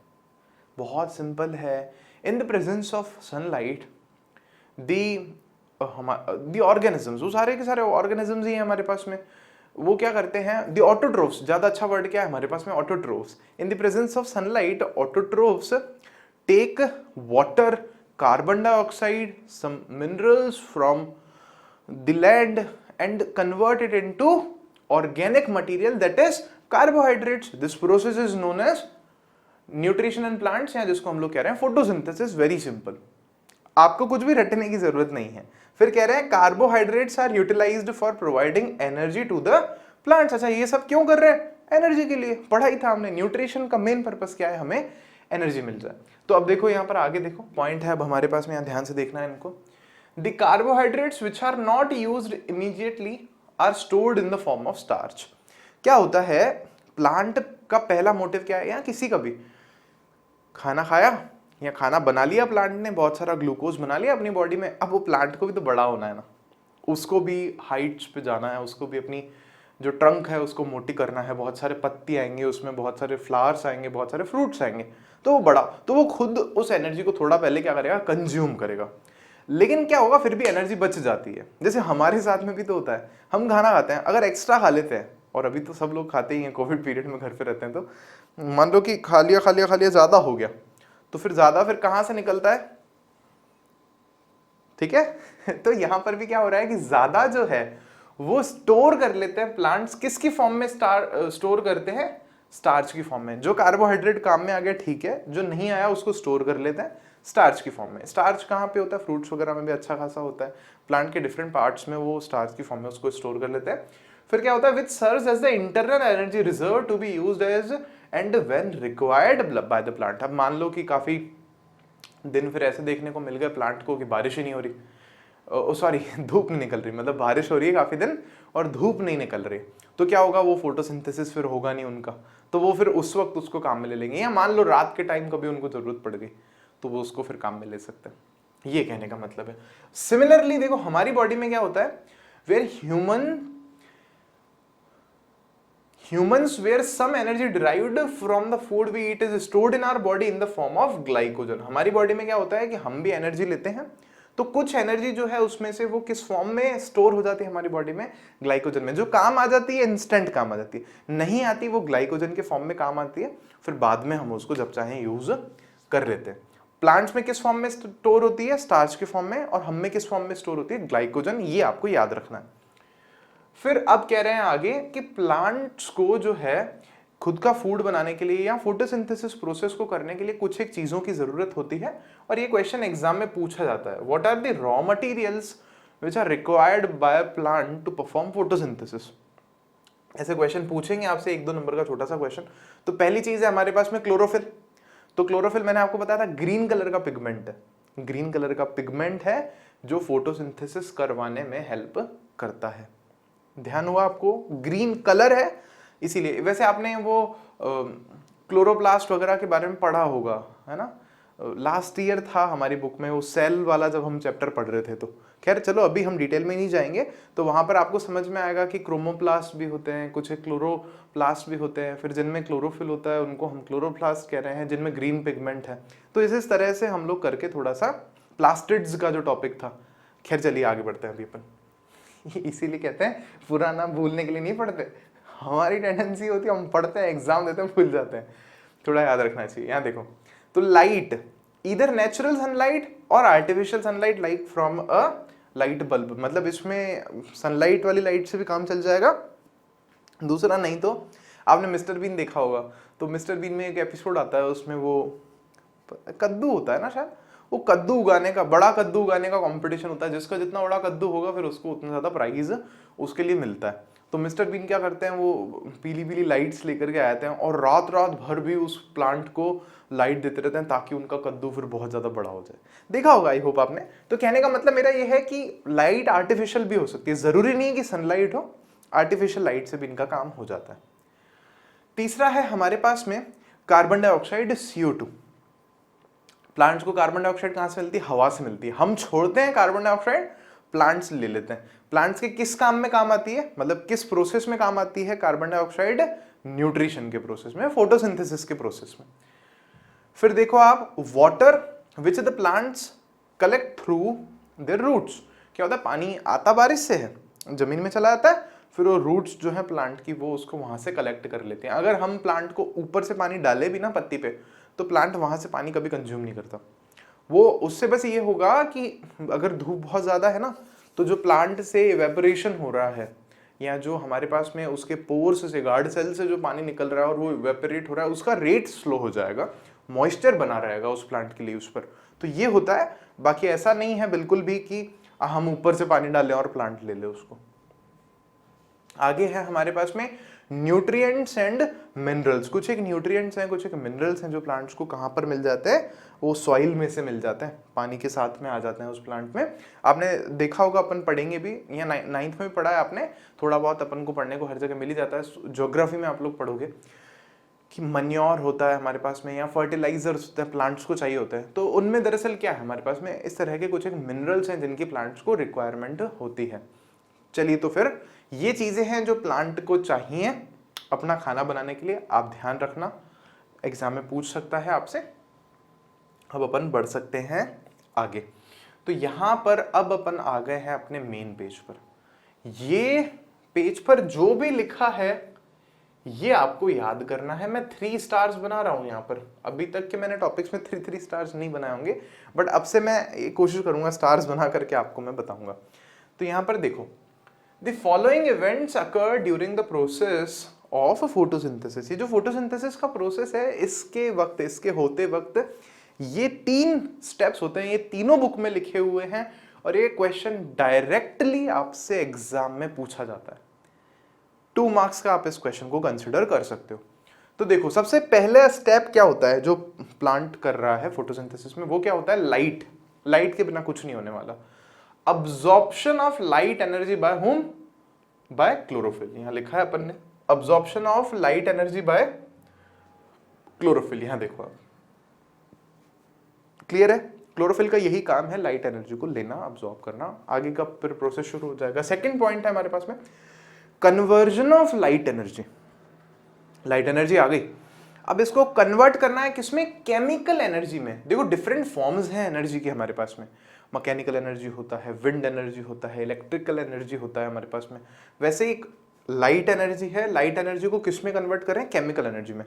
बहुत सिंपल है, in the presence of sunlight the organisms, वो सारे के सारे ऑर्गेनिजम्स ही हैं हमारे पास में, वो क्या करते हैं, दी ऑटोट्रोफ्स, ज्यादा अच्छा वर्ड क्या है हमारे पास में, autotrophs. In the presence of sunlight autotrophs take water, carbon dioxide, some minerals from the land and convert it into organic material that is carbohydrates. This process is known as nutrition in plants, या जिसको हम लोग कह रहे हैं photosynthesis. Very simple, आपको कुछ भी रटने की जरूरत नहीं है। फिर कह रहे हैं carbohydrates are utilized for providing energy to the plants. अच्छा, ये सब क्यों कर रहे हैं, एनर्जी के लिए। पढ़ाई था हमने, न्यूट्रिशन का मेन पर्पस क्या है, हमें एनर्जी मिल जाए। तो अब देखो यहाँ पर आगे देखो, पॉइंट है अब हमारे पास में, यहाँ ध्यान से देखना है इनको। The carbohydrates which are not used immediately are stored in the form of starch. क्या होता है, प्लांट का पहला मोटिव क्या है, या किसी का भी, खाना खाया या खाना बना लिया प्लांट ने, बहुत सारा ग्लूकोज बना लिया अपनी बॉडी में। अब वो प्लांट को भी तो बड़ा होना है ना, उसको भी हाइट्स पे जाना है, उसको भी अपनी जो ट्रंक है उसको मोटी करना है, बहुत सारे पत्ती आएंगे, उसमें बहुत सारे फ्लावर्स आएंगे, बहुत सारे फ्रूट्स आएंगे, तो वो बड़ा, तो वो खुद उस एनर्जी को थोड़ा पहले क्या करेगा, कंज्यूम करेगा। लेकिन क्या होगा, फिर भी एनर्जी बच जाती है। जैसे हमारे साथ में भी तो होता है, हम खाना खाते हैं, अगर एक्स्ट्रा खा लेते हैं, और अभी तो सब लोग खाते ही हैं, कोविड पीरियड में घर पे रहते हैं, तो मान लो कि खा लिया ज़्यादा हो गया, तो फिर ज़्यादा फिर कहाँ से निकलता है, ठीक है। तो यहां पर भी क्या हो रहा है कि ज्यादा जो है वो स्टोर कर लेते हैं प्लांट्स, किसकी फॉर्म में स्टोर करते हैं, स्टार्च की फॉर्म में। जो कार्बोहाइड्रेट काम में आ गया ठीक है, जो नहीं आया उसको स्टोर कर लेते हैं स्टार्च की फॉर्म में। स्टार्च कहाँ पे होता है, फ्रूट्स वगैरह में भी अच्छा खासा होता है, प्लांट के डिफरेंट पार्ट्स में वो स्टार्च की फॉर्म में उसको स्टोर कर लेते हैं। फिर क्या होता है, which serves as the internal energy reserve to be used as and when required by the plant. अब मान लो कि काफी दिन फिर ऐसे देखने को मिल गए प्लांट को कि बारिश ही नहीं हो रही, सॉरी धूप नहीं निकल रही, मतलब बारिश हो रही है काफी दिन और धूप नहीं निकल रही, तो क्या होगा, वो फोटोसिंथेसिस फिर होगा नहीं उनका, तो वो फिर उस वक्त उसको काम में ले लेंगे। या मान लो रात के टाइम कभी उनको जरूरत पड़ गई तो वो उसको फिर काम में ले सकते हैं, ये कहने का मतलब है। सिमिलरली देखो हमारी बॉडी में क्या होता है, where humans where some energy derived from the food we eat is stored in our body in the form of glycogen। हमारी बॉडी में क्या होता है कि हम भी एनर्जी लेते हैं, तो कुछ एनर्जी जो है उसमें से वो किस फॉर्म में स्टोर हो जाती है हमारी बॉडी में, ग्लाइकोजन में। जो काम आ जाती है इंस्टेंट काम आ जाती है, नहीं आती वो ग्लाइकोजन के फॉर्म में काम आती है, फिर बाद में हम उसको जब चाहें यूज कर लेते हैं। प्लांट्स में किस फॉर्म में स्टोर होती है, स्टार्च के फॉर्म में, और हम में किस फॉर्म में स्टोर होती है, ग्लाइकोजन। ये आपको याद रखना है। फिर अब कह रहे हैं आगे कि प्लांट्स को जो है खुद का फूड बनाने के लिए या फोटोसिंथेसिस प्रोसेस को करने के लिए कुछ एक चीजों की जरूरत होती है, और ये क्वेश्चन एग्जाम में पूछा जाता है। What are the raw materials which are required by a plant to perform photosynthesis. ऐसे क्वेश्चन पूछेंगे आपसे, 1-2 नंबर का छोटा सा क्वेश्चन। तो पहली चीज है हमारे पास में क्लोरोफिल। तो क्लोरोफिल मैंने आपको बताया था ग्रीन कलर का पिगमेंट है, ग्रीन कलर का पिगमेंट है जो फोटोसिंथेसिस करवाने में हेल्प करता है। ध्यान हुआ आपको, ग्रीन कलर है इसीलिए। वैसे आपने वो क्लोरोप्लास्ट वगैरह के बारे में पढ़ा होगा, है ना, लास्ट ईयर था हमारी बुक में वो सेल वाला जब हम चैप्टर पढ़ रहे थे। तो खैर चलो अभी हम डिटेल में नहीं जाएंगे, तो वहां पर आपको समझ में आएगा कि क्रोमोप्लास्ट भी होते हैं, कुछ क्लोरोप्लास्ट भी होते हैं, फिर जिनमें क्लोरोफिल होता है उनको हम क्लोरोप्लास्ट कह रहे हैं, जिनमें ग्रीन पिगमेंट है। तो इस तरह से हम लोग करके थोड़ा सा प्लास्टिड्स का जो टॉपिक था, खैर चलिए आगे बढ़ते हैं अभी अपन। इसीलिए कहते हैं पुराना भूलने के लिए नहीं पढ़ते, हमारी टेंडेंसी होती है हम पढ़ते हैं, एग्जाम देते हैं, भूल जाते हैं, थोड़ा याद रखना चाहिए। यहाँ देखो, तो लाइट इधर नेचुरल सनलाइट और artificial sunlight like from a light bulb, मतलब इसमें सनलाइट वाली लाइट से भी काम चल जाएगा। दूसरा नहीं तो आपने मिस्टर बीन देखा होगा, तो मिस्टर बीन में एक एपिसोड आता है, उसमें वो कद्दू होता है ना शायद, वो कद्दू उगाने का, बड़ा कद्दू उगाने का कंपटीशन होता है, जिसका जितना बड़ा कद्दू होगा फिर उसको उतना ज्यादा प्राइज उसके लिए मिलता है। तो मिस्टर बीन क्या करते हैं, वो पीली पीली लाइट्स लेकर के आते हैं और रात रात भर भी उस प्लांट को लाइट देते रहते हैं ताकि उनका कद्दू फिर बहुत ज्यादा बड़ा हो जाए। देखा होगा आई होप आपने। तो कहने का मतलब मेरा ये है कि लाइट आर्टिफिशियल भी हो सकती है, जरूरी नहीं कि सनलाइट हो, आर्टिफिशियल लाइट से भी इनका काम हो जाता है। तीसरा है हमारे पास में कार्बन डाइऑक्साइड, CO2। प्लांट्स को कार्बन डाइऑक्साइड कहां से मिलती है, हवा से मिलती है। हम छोड़ते हैं कार्बन डाइऑक्साइड, प्लांट्स ले लेते हैं। प्लांट्स के किस काम में काम आती है, मतलब किस प्रोसेस में काम आती है कार्बन डाइऑक्साइड, न्यूट्रिशन के प्रोसेस में, फोटोसिंथेसिस के प्रोसेस में। फिर देखो आप, water which the plants collect through their roots. क्या होता है, पानी आता बारिश से है, जमीन में चला जाता है, फिर वो रूट्स जो है प्लांट की वो उसको वहां से कलेक्ट कर लेते हैं। अगर हम प्लांट को ऊपर से पानी डाले भी ना पत्ती पे, तो प्लांट वहां से पानी कभी कंज्यूम नहीं करता। वो उससे बस ये होगा कि अगर धूप बहुत ज्यादा है ना, तो जो प्लांट से इवेपोरेशन हो रहा है या जो हमारे पास में उसके पोर्स से, गार्ड सेल से जो पानी निकल रहा है और वो इवेपोरेट हो रहा है, उसका रेट स्लो हो जाएगा, मॉइस्चर बना रहेगा उस प्लांट के लिए उस पर। तो ये होता है, बाकी ऐसा नहीं है बिल्कुल भी कि हम ऊपर से पानी डालें और प्लांट ले ले उसको। आगे है हमारे पास में न्यूट्रिएंट्स एंड मिनरल्स। कुछ एक न्यूट्रिएंट्स हैं, कुछ एक मिनरल्स हैं जो प्लांट्स को कहां पर मिल जाते हैं, वो सॉइल में से मिल जाते हैं, पानी के साथ में आ जाते हैं उस प्लांट में। आपने देखा होगा, अपन पढ़ेंगे भी, या 9th में भी पढ़ा है आपने, थोड़ा बहुत अपन को पढ़ने को हर जगह मिल ही जाता है। ज्योग्राफी में आप लोग पढ़ोगे कि मन्योर होता है हमारे पास में, या फर्टिलाइजर्स होते हैं, प्लांट्स को चाहिए होते हैं। तो उनमें दरअसल क्या है, हमारे पास में इस तरह के कुछ एक मिनरल्स हैं जिनकी प्लांट्स को रिक्वायरमेंट होती है। चलिए तो फिर ये चीजें हैं जो प्लांट को चाहिए अपना खाना बनाने के लिए, आप ध्यान रखना, एग्जाम में पूछ सकता है आपसे। अब अपन बढ़ सकते हैं आगे। तो यहां पर अब अपन आ गए हैं अपने मेन पेज पर। ये पेज पर जो भी लिखा है ये आपको याद करना है। मैं 3 स्टार्स बना रहा हूं यहां पर, अभी तक के मैंने टॉपिक्स में 3 स्टार्स नहीं बनाए होंगे, बट अब से मैं कोशिश करूंगा स्टार्स बना करके आपको मैं बताऊंगा। तो यहां पर देखो, the following events occur during the process of photosynthesis. ये जो फोटोसिंथेसिस का प्रोसेस है, इसके वक्त, इसके होते वक्त ये 3 स्टेप्स होते हैं, ये तीनों बुक में लिखे हुए हैं, और ये क्वेश्चन डायरेक्टली आपसे एग्जाम में पूछा जाता है। 2 मार्क्स का आप इस क्वेश्चन को कंसिडर कर सकते हो। तो देखो, सबसे पहला स्टेप क्या होता है जो प्लांट कर रहा है फोटोसिंथेसिस में, वो क्या होता है? लाइट। लाइट के बिना कुछ नहीं होने वाला। Absorption of light energy by home? Bye chlorophyll. यहां लिखा है अपन ने, absorption of light energy by chlorophyll. यहां देखो आप, क्लियर है? क्लोरोफिल का यही काम है, लाइट एनर्जी को लेना, अब्सॉर्ब करना। आगे का फिर प्रोसेस शुरू हो जाएगा। सेकंड पॉइंट है हमारे पास में, conversion of light energy. Light energy आ गई, अब इसको कन्वर्ट करना है किसमें? केमिकल एनर्जी में। देखो, डिफरेंट फॉर्म्स हैं एनर्जी के हमारे पास में। मैकेनिकल एनर्जी होता है, विंड एनर्जी होता है, इलेक्ट्रिकल एनर्जी होता है हमारे पास में। वैसे एक लाइट एनर्जी है, लाइट एनर्जी को किसमें कन्वर्ट करें? केमिकल एनर्जी में।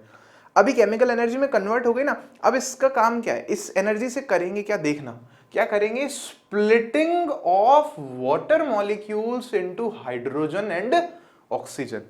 अभी केमिकल एनर्जी में कन्वर्ट हो गई ना, अब इसका काम क्या है? इस एनर्जी से करेंगे क्या? देखना क्या करेंगे? Splitting of water molecules into hydrogen and oxygen.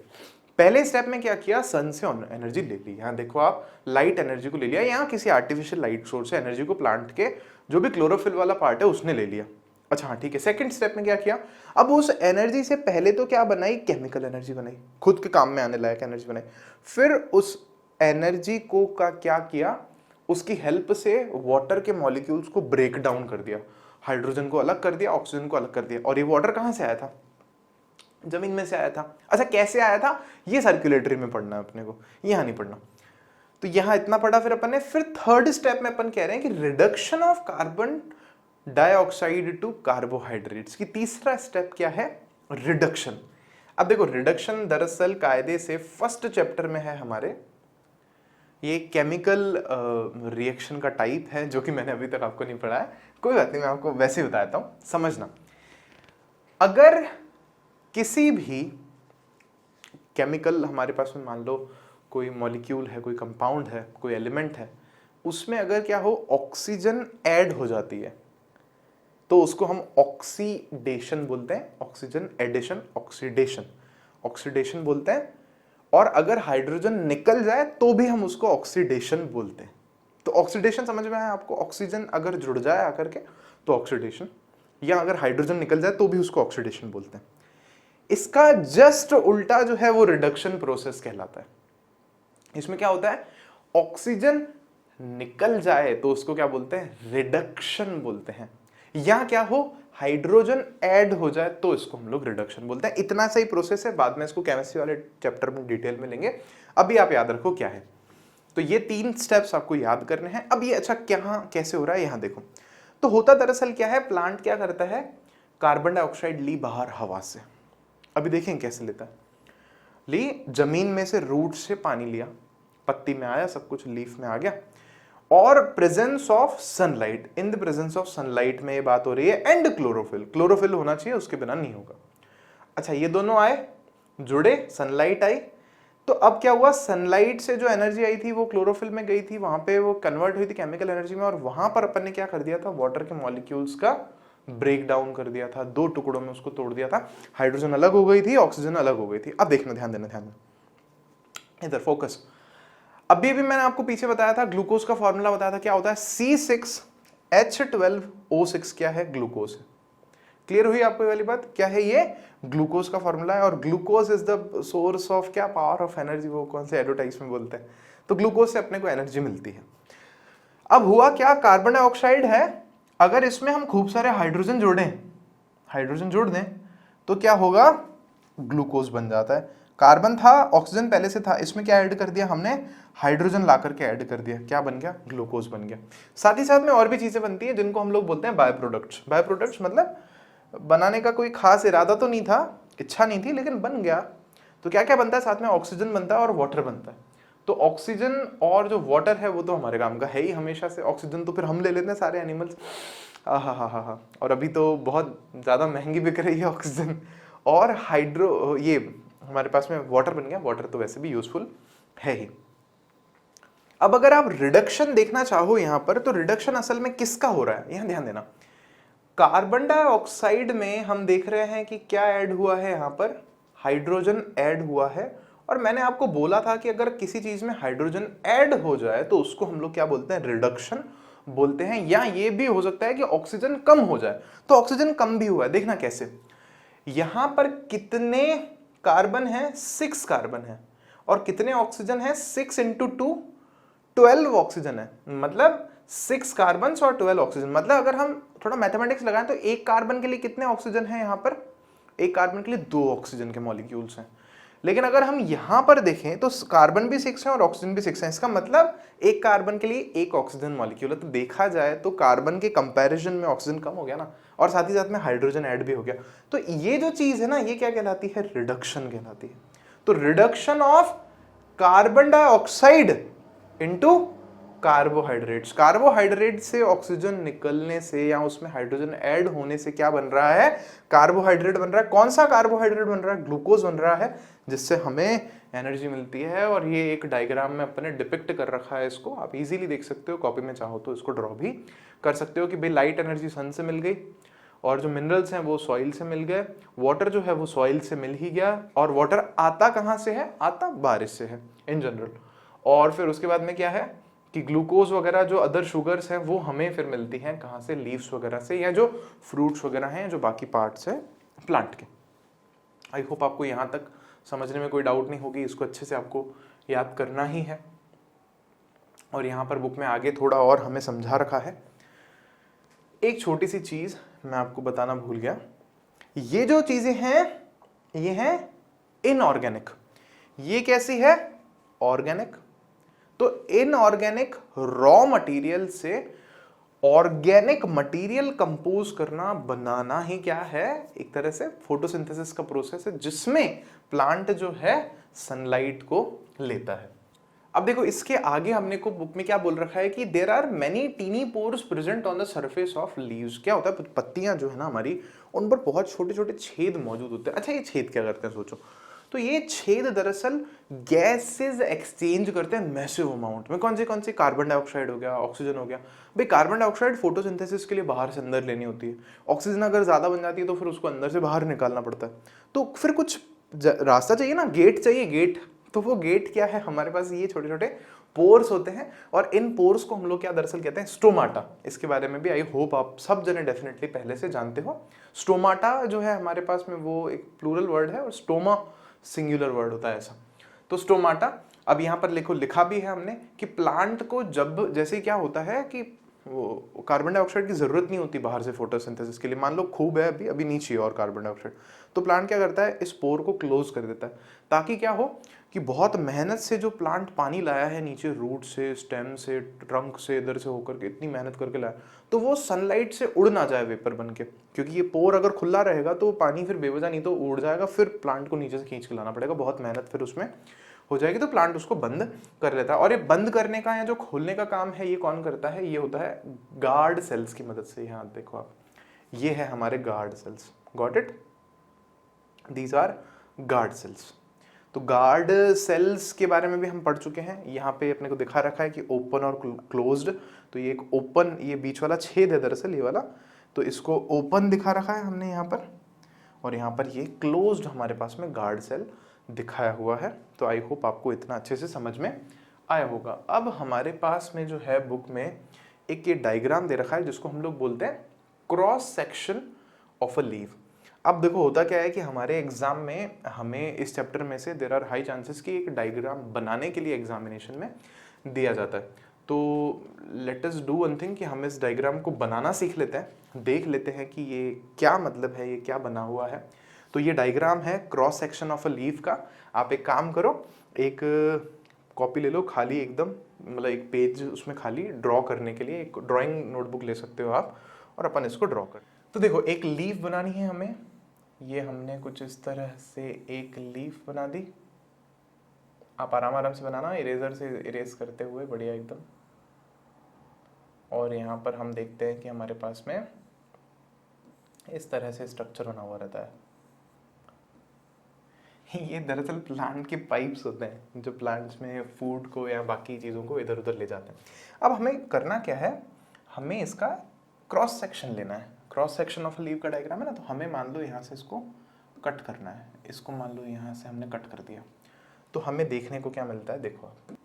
पहले स्टेप में क्या किया? सन से एनर्जी ले ली। यहां देखो आप, लाइट एनर्जी को ले लिया, यहां किसी आर्टिफिशियल लाइट सोर्स से एनर्जी को प्लांट के जो भी क्लोरोफिल वाला पार्ट है उसने ले लिया। अच्छा हाँ, ठीक है। सेकंड स्टेप में क्या किया? अब उस एनर्जी से पहले तो क्या बनाई? केमिकल एनर्जी बनाई, खुद के काम में आने लायक एनर्जी बनाई। फिर उस एनर्जी को का क्या किया? उसकी हेल्प से वाटर के मॉलिक्यूल्स को ब्रेक डाउन कर दिया, हाइड्रोजन को अलग कर दिया, ऑक्सीजन को अलग कर दिया। और ये वाटर कहां से आया था? जमीन में से आया था। अच्छा, कैसे आया था? ये सर्कुलेटरी में पढ़ना है अपने को, यहां नहीं पढ़ना। तो यहां इतना पढ़ा फिर अपन ने। फिर थर्ड स्टेप में अपन कह रहे हैं कि reduction of carbon dioxide to carbohydrates की तीसरा स्टेप क्या है? रिडक्शन। अब देखो, रिडक्शन दरअसल कायदे से फर्स्ट चैप्टर में है हमारे। ये केमिकल रिएक्शन का टाइप है जो कि मैंने अभी तक आपको नहीं पढ़ा है। कोई बात नहीं, मैं आपको वैसे ही बताता हूं, समझना। अगर किसी भी केमिकल हमारे पास में, मान लो कोई मॉलिक्यूल है, कोई कंपाउंड है, कोई एलिमेंट है, उसमें अगर क्या हो, ऑक्सीजन ऐड हो जाती है तो उसको हम ऑक्सीडेशन बोलते हैं। ऑक्सीजन एडिशन, ऑक्सीडेशन, ऑक्सीडेशन बोलते हैं। और अगर हाइड्रोजन निकल जाए तो भी हम उसको ऑक्सीडेशन बोलते हैं। तो ऑक्सीडेशन समझ में आया आपको? ऑक्सीजन अगर जुड़ जाए आकर के तो ऑक्सीडेशन, या अगर हाइड्रोजन निकल जाए तो भी उसको ऑक्सीडेशन बोलते हैं। इसका जस्ट उल्टा जो है वो रिडक्शन प्रोसेस कहलाता है। इसमें क्या होता है? ऑक्सीजन निकल जाए तो उसको क्या बोलते हैं? रिडक्शन बोलते हैं। या क्या हो, हाइड्रोजन ऐड हो जाए तो इसको हम लोग रिडक्शन बोलते हैं। इतना सही प्रोसेस है, बाद में इसको केमिस्ट्री वाले चैप्टर में डिटेल में लेंगे। अभी आप याद रखो क्या है। तो ये 3 स्टेप्स आपको याद करने हैं। अब ये अच्छा क्या कैसे हो रहा है यहां देखो। तो होता दरअसल क्या है, प्लांट क्या करता है? कार्बन डाइऑक्साइड ली बाहर हवा से। अभी देखें कैसे लेता है। ली जमीन में से, रूट से पानी लिया, पत्ती में आया, सब कुछ लीफ में आ गया, और presence of sunlight, in the presence of sunlight में ये बात हो रही है, एंड क्लोरोफिल, क्लोरोफिल होना चाहिए, उसके बिना नहीं होगा। अच्छा, ये दोनों आए, जुड़े, सनलाइट आई, तो अब क्या हुआ? सनलाइट से जो एनर्जी आई थी वो क्लोरोफिल में गई थी, वहां पे वो कन्वर्ट हुई थी केमिकल एनर्जी में, और वहां पर अपन ने क्या कर दिया था? वाटर के मॉलिक्यूल्स का ब्रेक डाउन कर दिया था, 2 टुकड़ों में उसको तोड़ दिया था। हाइड्रोजन अलग हो गई थी, ऑक्सीजन अलग हो गई थी। अब देखना, ध्यान देना, ध्यान देना, इधर फोकस। अभी भी मैंने आपको पीछे बताया था, ग्लूकोज का फॉर्मूला बताया था, क्या होता है? C6H12O6 क्या है? ग्लूकोज है। क्लियर हुई आपको ये वाली बात? क्या है ये? ग्लूकोज का फॉर्मूला है। और glucose is the source of क्या? Power of energy. वो कौन से एडवर्टाइज में बोलते हैं। तो ग्लूकोज से अपने को एनर्जी मिलती है। अब हुआ क्या? कार्बन डाइऑक्साइड है, अगर इसमें हम खूब सारे हाइड्रोजन जोड़ दें तो क्या होगा? ग्लूकोज बन जाता है। कार्बन था, ऑक्सीजन पहले से था, इसमें क्या ऐड कर दिया हमने? हाइड्रोजन ला करके ऐड कर दिया, क्या बन गया? ग्लूकोज बन गया। साथ ही साथ में और भी चीजें बनती हैं जिनको हम लोग बोलते हैं बाय प्रोडक्ट्स। बाय प्रोडक्ट्स मतलब बनाने का कोई खास इरादा तो नहीं था, इच्छा नहीं थी लेकिन बन गया। तो क्या क्या बनता है साथ में, ऑक्सीजन बनता है और वाटर बनता है। तो ऑक्सीजन और जो वाटर है वो तो हमारे काम का है ही हमेशा से। ऑक्सीजन तो फिर हम ले लेते हैं सारे एनिमल्स, हा। और अभी तो बहुत ज़्यादा महंगी बिक रही है ऑक्सीजन। और हाइड्रो, ये हमारे पास में वाटर बन गया। वाटर तो वैसे भी यूजफुल है ही। अब अगर आप रिडक्शन देखना चाहो यहां पर, तो रिडक्शन असल में किसका हो रहा है, यहां ध्यान देना। कार्बन डाइऑक्साइड में हम देख रहे हैं कि क्या ऐड हुआ है, यहां पर हाइड्रोजन ऐड हुआ है। और मैंने आपको बोला था कि अगर किसी चीज में हाइड्रोजन ऐड हो जाए तो उसको हम लोग क्या बोलते हैं, रिडक्शन बोलते हैं। या ये भी हो सकता है कि ऑक्सीजन कम हो जाए। तो ऑक्सीजन कम भी हुआ है, देखना कैसे। यहां पर कितने कार्बन है, 6 कार्बन है। और कितने ऑक्सीजन है, 6 इंटू 2 12 ऑक्सीजन है। मतलब 6 कार्बन और 12 ऑक्सीजन। मतलब अगर हम थोड़ा मैथमेटिक्स लगाएं तो एक कार्बन के लिए कितने ऑक्सीजन है, यहां पर एक कार्बन के लिए 2 ऑक्सीजन के मॉलिक्यूल्स हैं। लेकिन अगर हम यहां पर देखें तो कार्बन भी 6 है और ऑक्सीजन भी 6 है। इसका मतलब एक कार्बन के लिए एक ऑक्सीजन मॉलिक्यूल है। तो देखा जाए तो कार्बन के कंपैरिजन में ऑक्सीजन कम हो गया ना, और साथ ही साथ में हाइड्रोजन ऐड भी हो गया। तो ये जो चीज है ना, ये क्या कहलाती है, रिडक्शन कहलाती है। तो reduction of carbon dioxide into carbohydrates. Carbohydrate से ऑक्सीजन निकलने से या उसमें हाइड्रोजन ऐड होने से क्या बन रहा है, कार्बोहाइड्रेट बन रहा है। कौन सा कार्बोहाइड्रेट बन रहा है, ग्लूकोज बन रहा है, जिससे हमें एनर्जी मिलती है। और ये एक डायग्राम में अपने डिपिक्ट कर रखा है। इसको आप इजीली देख सकते हो, कॉपी में चाहो तो इसको ड्रॉ भी कर सकते हो कि भाई लाइट एनर्जी सन से मिल गई, और जो मिनरल्स हैं वो सॉइल से मिल गए, वाटर जो है वो सॉइल से मिल ही गया। और वाटर आता कहाँ से है, आता बारिश से है इन जनरल। और फिर उसके बाद में क्या है कि ग्लूकोज वगैरह जो अदर शुगर्स हैं वो हमें फिर मिलती हैं कहाँ से, लीव्स वगैरह से, या जो फ्रूट्स वगैरह हैं, जो बाकी पार्ट्स हैं प्लांट के। आई होप आपको यहाँ तक समझने में कोई डाउट नहीं होगी। इसको अच्छे से आपको याद करना ही है। और यहाँ पर बुक में आगे थोड़ा और हमें समझा रखा है। एक छोटी सी चीज मैं आपको बताना भूल गया। ये जो चीजें हैं ये हैं इनऑर्गेनिक। ये कैसी है, ऑर्गेनिक। तो इनऑर्गेनिक रॉ मटेरियल से ऑर्गेनिक मटेरियल कंपोज करना, बनाना ही क्या है, एक तरह से फोटोसिंथेसिस का प्रोसेस है, जिसमें प्लांट जो है सनलाइट को लेता है। अब देखो इसके आगे हमने को बुक में क्या बोल रखा है कि there are many tiny pores present on the surface of leaves. क्या होता है, पत्तियां जो है ना हमारी, उन पर बहुत छोटे छोटे छेद मौजूद होते हैं। अच्छा ये छेद क्या करते हैं, सोचो तो ये छेद दरअसल गैसेज एक्सचेंज करते हैं मैसिव अमाउंट में। कौन सी, कार्बन डाइऑक्साइड हो गया, ऑक्सीजन हो गया। भाई कार्बन डाइऑक्साइड फोटोसिंथेसिस के लिए बाहर से अंदर लेनी होती है। ऑक्सीजन अगर ज्यादा बन जाती है तो फिर उसको अंदर से बाहर निकालना पड़ता है। तो फिर कुछ रास्ता चाहिए ना, गेट चाहिए, गेट। तो वो गेट क्या है, हमारे पास ये छोटे छोटे पोर्स होते हैं। और इन पोर्स को हम लोग क्या दरअसल कहते हैं, स्टोमाटा। इसके बारे में भी आई होप आप सब जने डेफिनेटली पहले से जानते हो। स्टोमाटा जो है हमारे पास में वो एक प्लूरल वर्ड है, और स्टोमा सिंगुलर वर्ड होता है ऐसा। तो स्टोमाटा, अब यहाँ पर लिखा भी है हमने कि प्लांट को जब, जैसे क्या होता है कि वो कार्बन डाइऑक्साइड की जरूरत नहीं होती बाहर से फोटोसिंथेसिस के लिए। मान लो खूब है, अभी नहीं चाहिए और कार्बन डाइऑक्साइड, तो प्लांट क्या करता है, इस पोर को क्लोज कर देता है, ताकि क्या हो कि बहुत मेहनत से जो प्लांट पानी लाया है नीचे, रूट से, स्टेम से, ट्रंक से, इधर से होकर के इतनी मेहनत करके लाया, तो वो सनलाइट से उड़ ना जाए वेपर बन के। क्योंकि ये पोर अगर खुला रहेगा तो पानी फिर बेवजह नहीं तो उड़ जाएगा, फिर प्लांट को नीचे से खींच के लाना पड़ेगा, बहुत मेहनत फिर उसमें हो जाएगी। तो प्लांट उसको बंद कर लेता है। और ये बंद करने का या जो खोलने का काम है ये कौन करता है, ये होता है गार्ड सेल्स की मदद से। यहाँ देखो आप, ये है हमारे guard cells. Got it, these are guard cells. तो गार्ड सेल्स के बारे में भी हम पढ़ चुके हैं। यहाँ पे अपने को दिखा रखा है कि ओपन और क्लोज्ड। तो ये एक ओपन, ये बीच वाला छेद है दरअसल ये वाला, तो इसको ओपन दिखा रखा है हमने यहाँ पर। और यहाँ पर ये क्लोज्ड हमारे पास में गार्ड सेल दिखाया हुआ है। तो आई होप आपको इतना अच्छे से समझ में आया होगा। अब हमारे पास में जो है बुक में एक ये डायग्राम दे रखा है जिसको हम लोग बोलते हैं cross section of a leave. अब देखो होता क्या है कि हमारे एग्जाम में हमें इस चैप्टर में से देयर आर हाई चांसेस कि एक डायग्राम बनाने के लिए एग्जामिनेशन में दिया जाता है। तो let us do one thing कि हम इस डायग्राम को बनाना सीख लेते हैं, देख लेते हैं कि ये क्या मतलब है, ये क्या बना हुआ है। तो ये डायग्राम है cross section of a leaf का। आप एक काम करो, एक कॉपी ले लो खाली एकदम, मतलब एक पेज उसमें खाली ड्रॉ करने के लिए एक ड्राइंग नोटबुक ले सकते हो आप, और अपन इसको ड्रॉ कर। तो देखो एक लीफ बनानी है हमें, ये हमने कुछ इस तरह से एक लीफ बना दी। आप आराम आराम से बनाना, इरेजर से इरेज करते हुए बढ़िया एकदम। और यहाँ पर हम देखते हैं कि हमारे पास में इस तरह से स्ट्रक्चर बना हुआ रहता है। ये दरअसल प्लांट के पाइप्स होते हैं जो प्लांट्स में फूड को या बाकी चीज़ों को इधर उधर ले जाते हैं। अब हमें करना क्या है, हमें इसका क्रॉस सेक्शन लेना है। क्रॉस सेक्शन ऑफ लीव का डायग्राम है ना, तो हमें मान लो यहाँ से इसको कट करना है। इसको मान लो यहाँ से हमने कट कर दिया, तो हमें देखने को क्या मिलता है, देखो आप।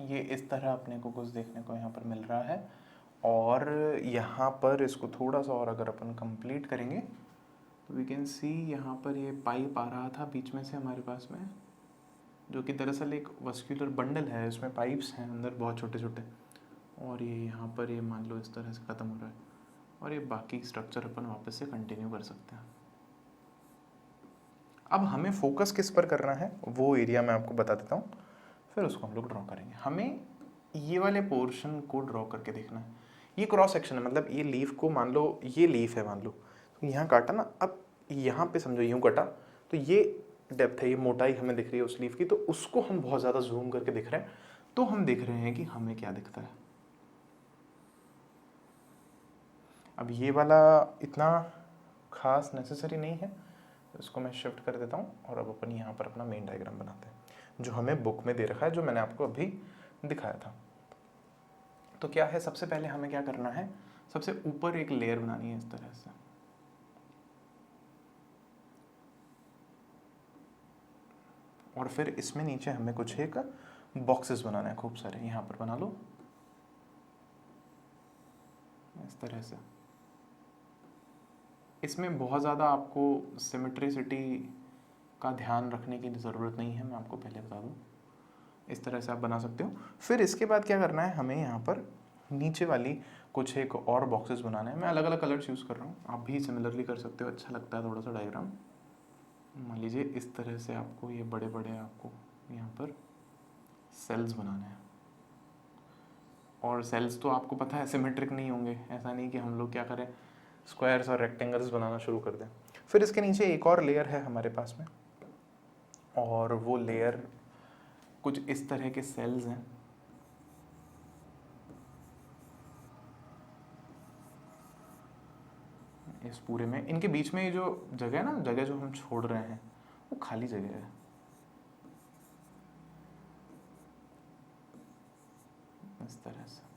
ये इस तरह अपने को कुछ देखने को यहाँ पर मिल रहा है। और यहाँ पर इसको थोड़ा सा और अगर अपन कंप्लीट करेंगे तो वी कैन सी यहाँ पर ये पाइप आ रहा था बीच में से हमारे पास में, जो कि दरअसल एक वस्कुलर बंडल है, इसमें पाइप्स हैं अंदर बहुत छोटे छोटे। और ये यहाँ पर ये मान लो इस तरह से ख़त्म हो रहा है, और ये बाकी स्ट्रक्चर अपन वापस से कंटिन्यू कर सकते हैं। अब हमें फोकस किस पर करना है वो एरिया मैं आपको बता देता हूँ, फिर उसको हम लोग ड्रॉ करेंगे। हमें ये वाले पोर्शन को ड्रॉ करके देखना है। ये क्रॉस सेक्शन है, मतलब ये लीफ को मान लो, ये लीफ है मान लो, तो यहाँ काटा ना, अब यहाँ पे समझो यूँ कटा, तो ये डेप्थ है, ये मोटाई हमें दिख रही है उस लीफ की, तो उसको हम बहुत ज़्यादा जूम करके दिख रहे हैं, तो हम देख रहे हैं कि हमें क्या दिखता है। अब ये वाला इतना खास नेसेसरी नहीं है, इसको मैं शिफ्ट कर देता हूँ। और अब अपन यहाँ पर अपना मेन डायग्राम बनाते हैं जो हमें बुक में दे रखा है, जो मैंने आपको अभी दिखाया था। तो क्या है, सबसे पहले हमें क्या करना है, सबसे ऊपर एक लेयर बनानी है इस तरह से। और फिर इसमें नीचे हमें कुछ एक बॉक्सेस बनाना है, खूब सारे यहाँ पर बना लो इस तरह से। इसमें बहुत ज़्यादा आपको सिमेट्रिसिटी का ध्यान रखने की ज़रूरत नहीं है, मैं आपको पहले बता दूँ। इस तरह से आप बना सकते हो। फिर इसके बाद क्या करना है, हमें यहाँ पर नीचे वाली कुछ एक और बॉक्सेस बनाना है। मैं अलग अलग कलर्स यूज़ कर रहा हूँ, आप भी सिमिलरली कर सकते हो, अच्छा लगता है थोड़ा सा डायग्राम। मान लीजिए इस तरह से आपको ये बड़े बड़े आपको यहाँ पर सेल्स बनाने हैं। और सेल्स तो आपको पता है सिमेट्रिक नहीं होंगे, ऐसा नहीं कि हम लोग क्या करें स्क्वायर्स और रेक्टेंगल्स बनाना शुरू कर दें। फिर इसके नीचे एक और लेयर है हमारे पास में, और वो लेयर कुछ इस तरह के सेल्स हैं। इस पूरे में इनके बीच में ये जो जगह है ना, जगह जो हम छोड़ रहे हैं वो खाली जगह है। इस तरह से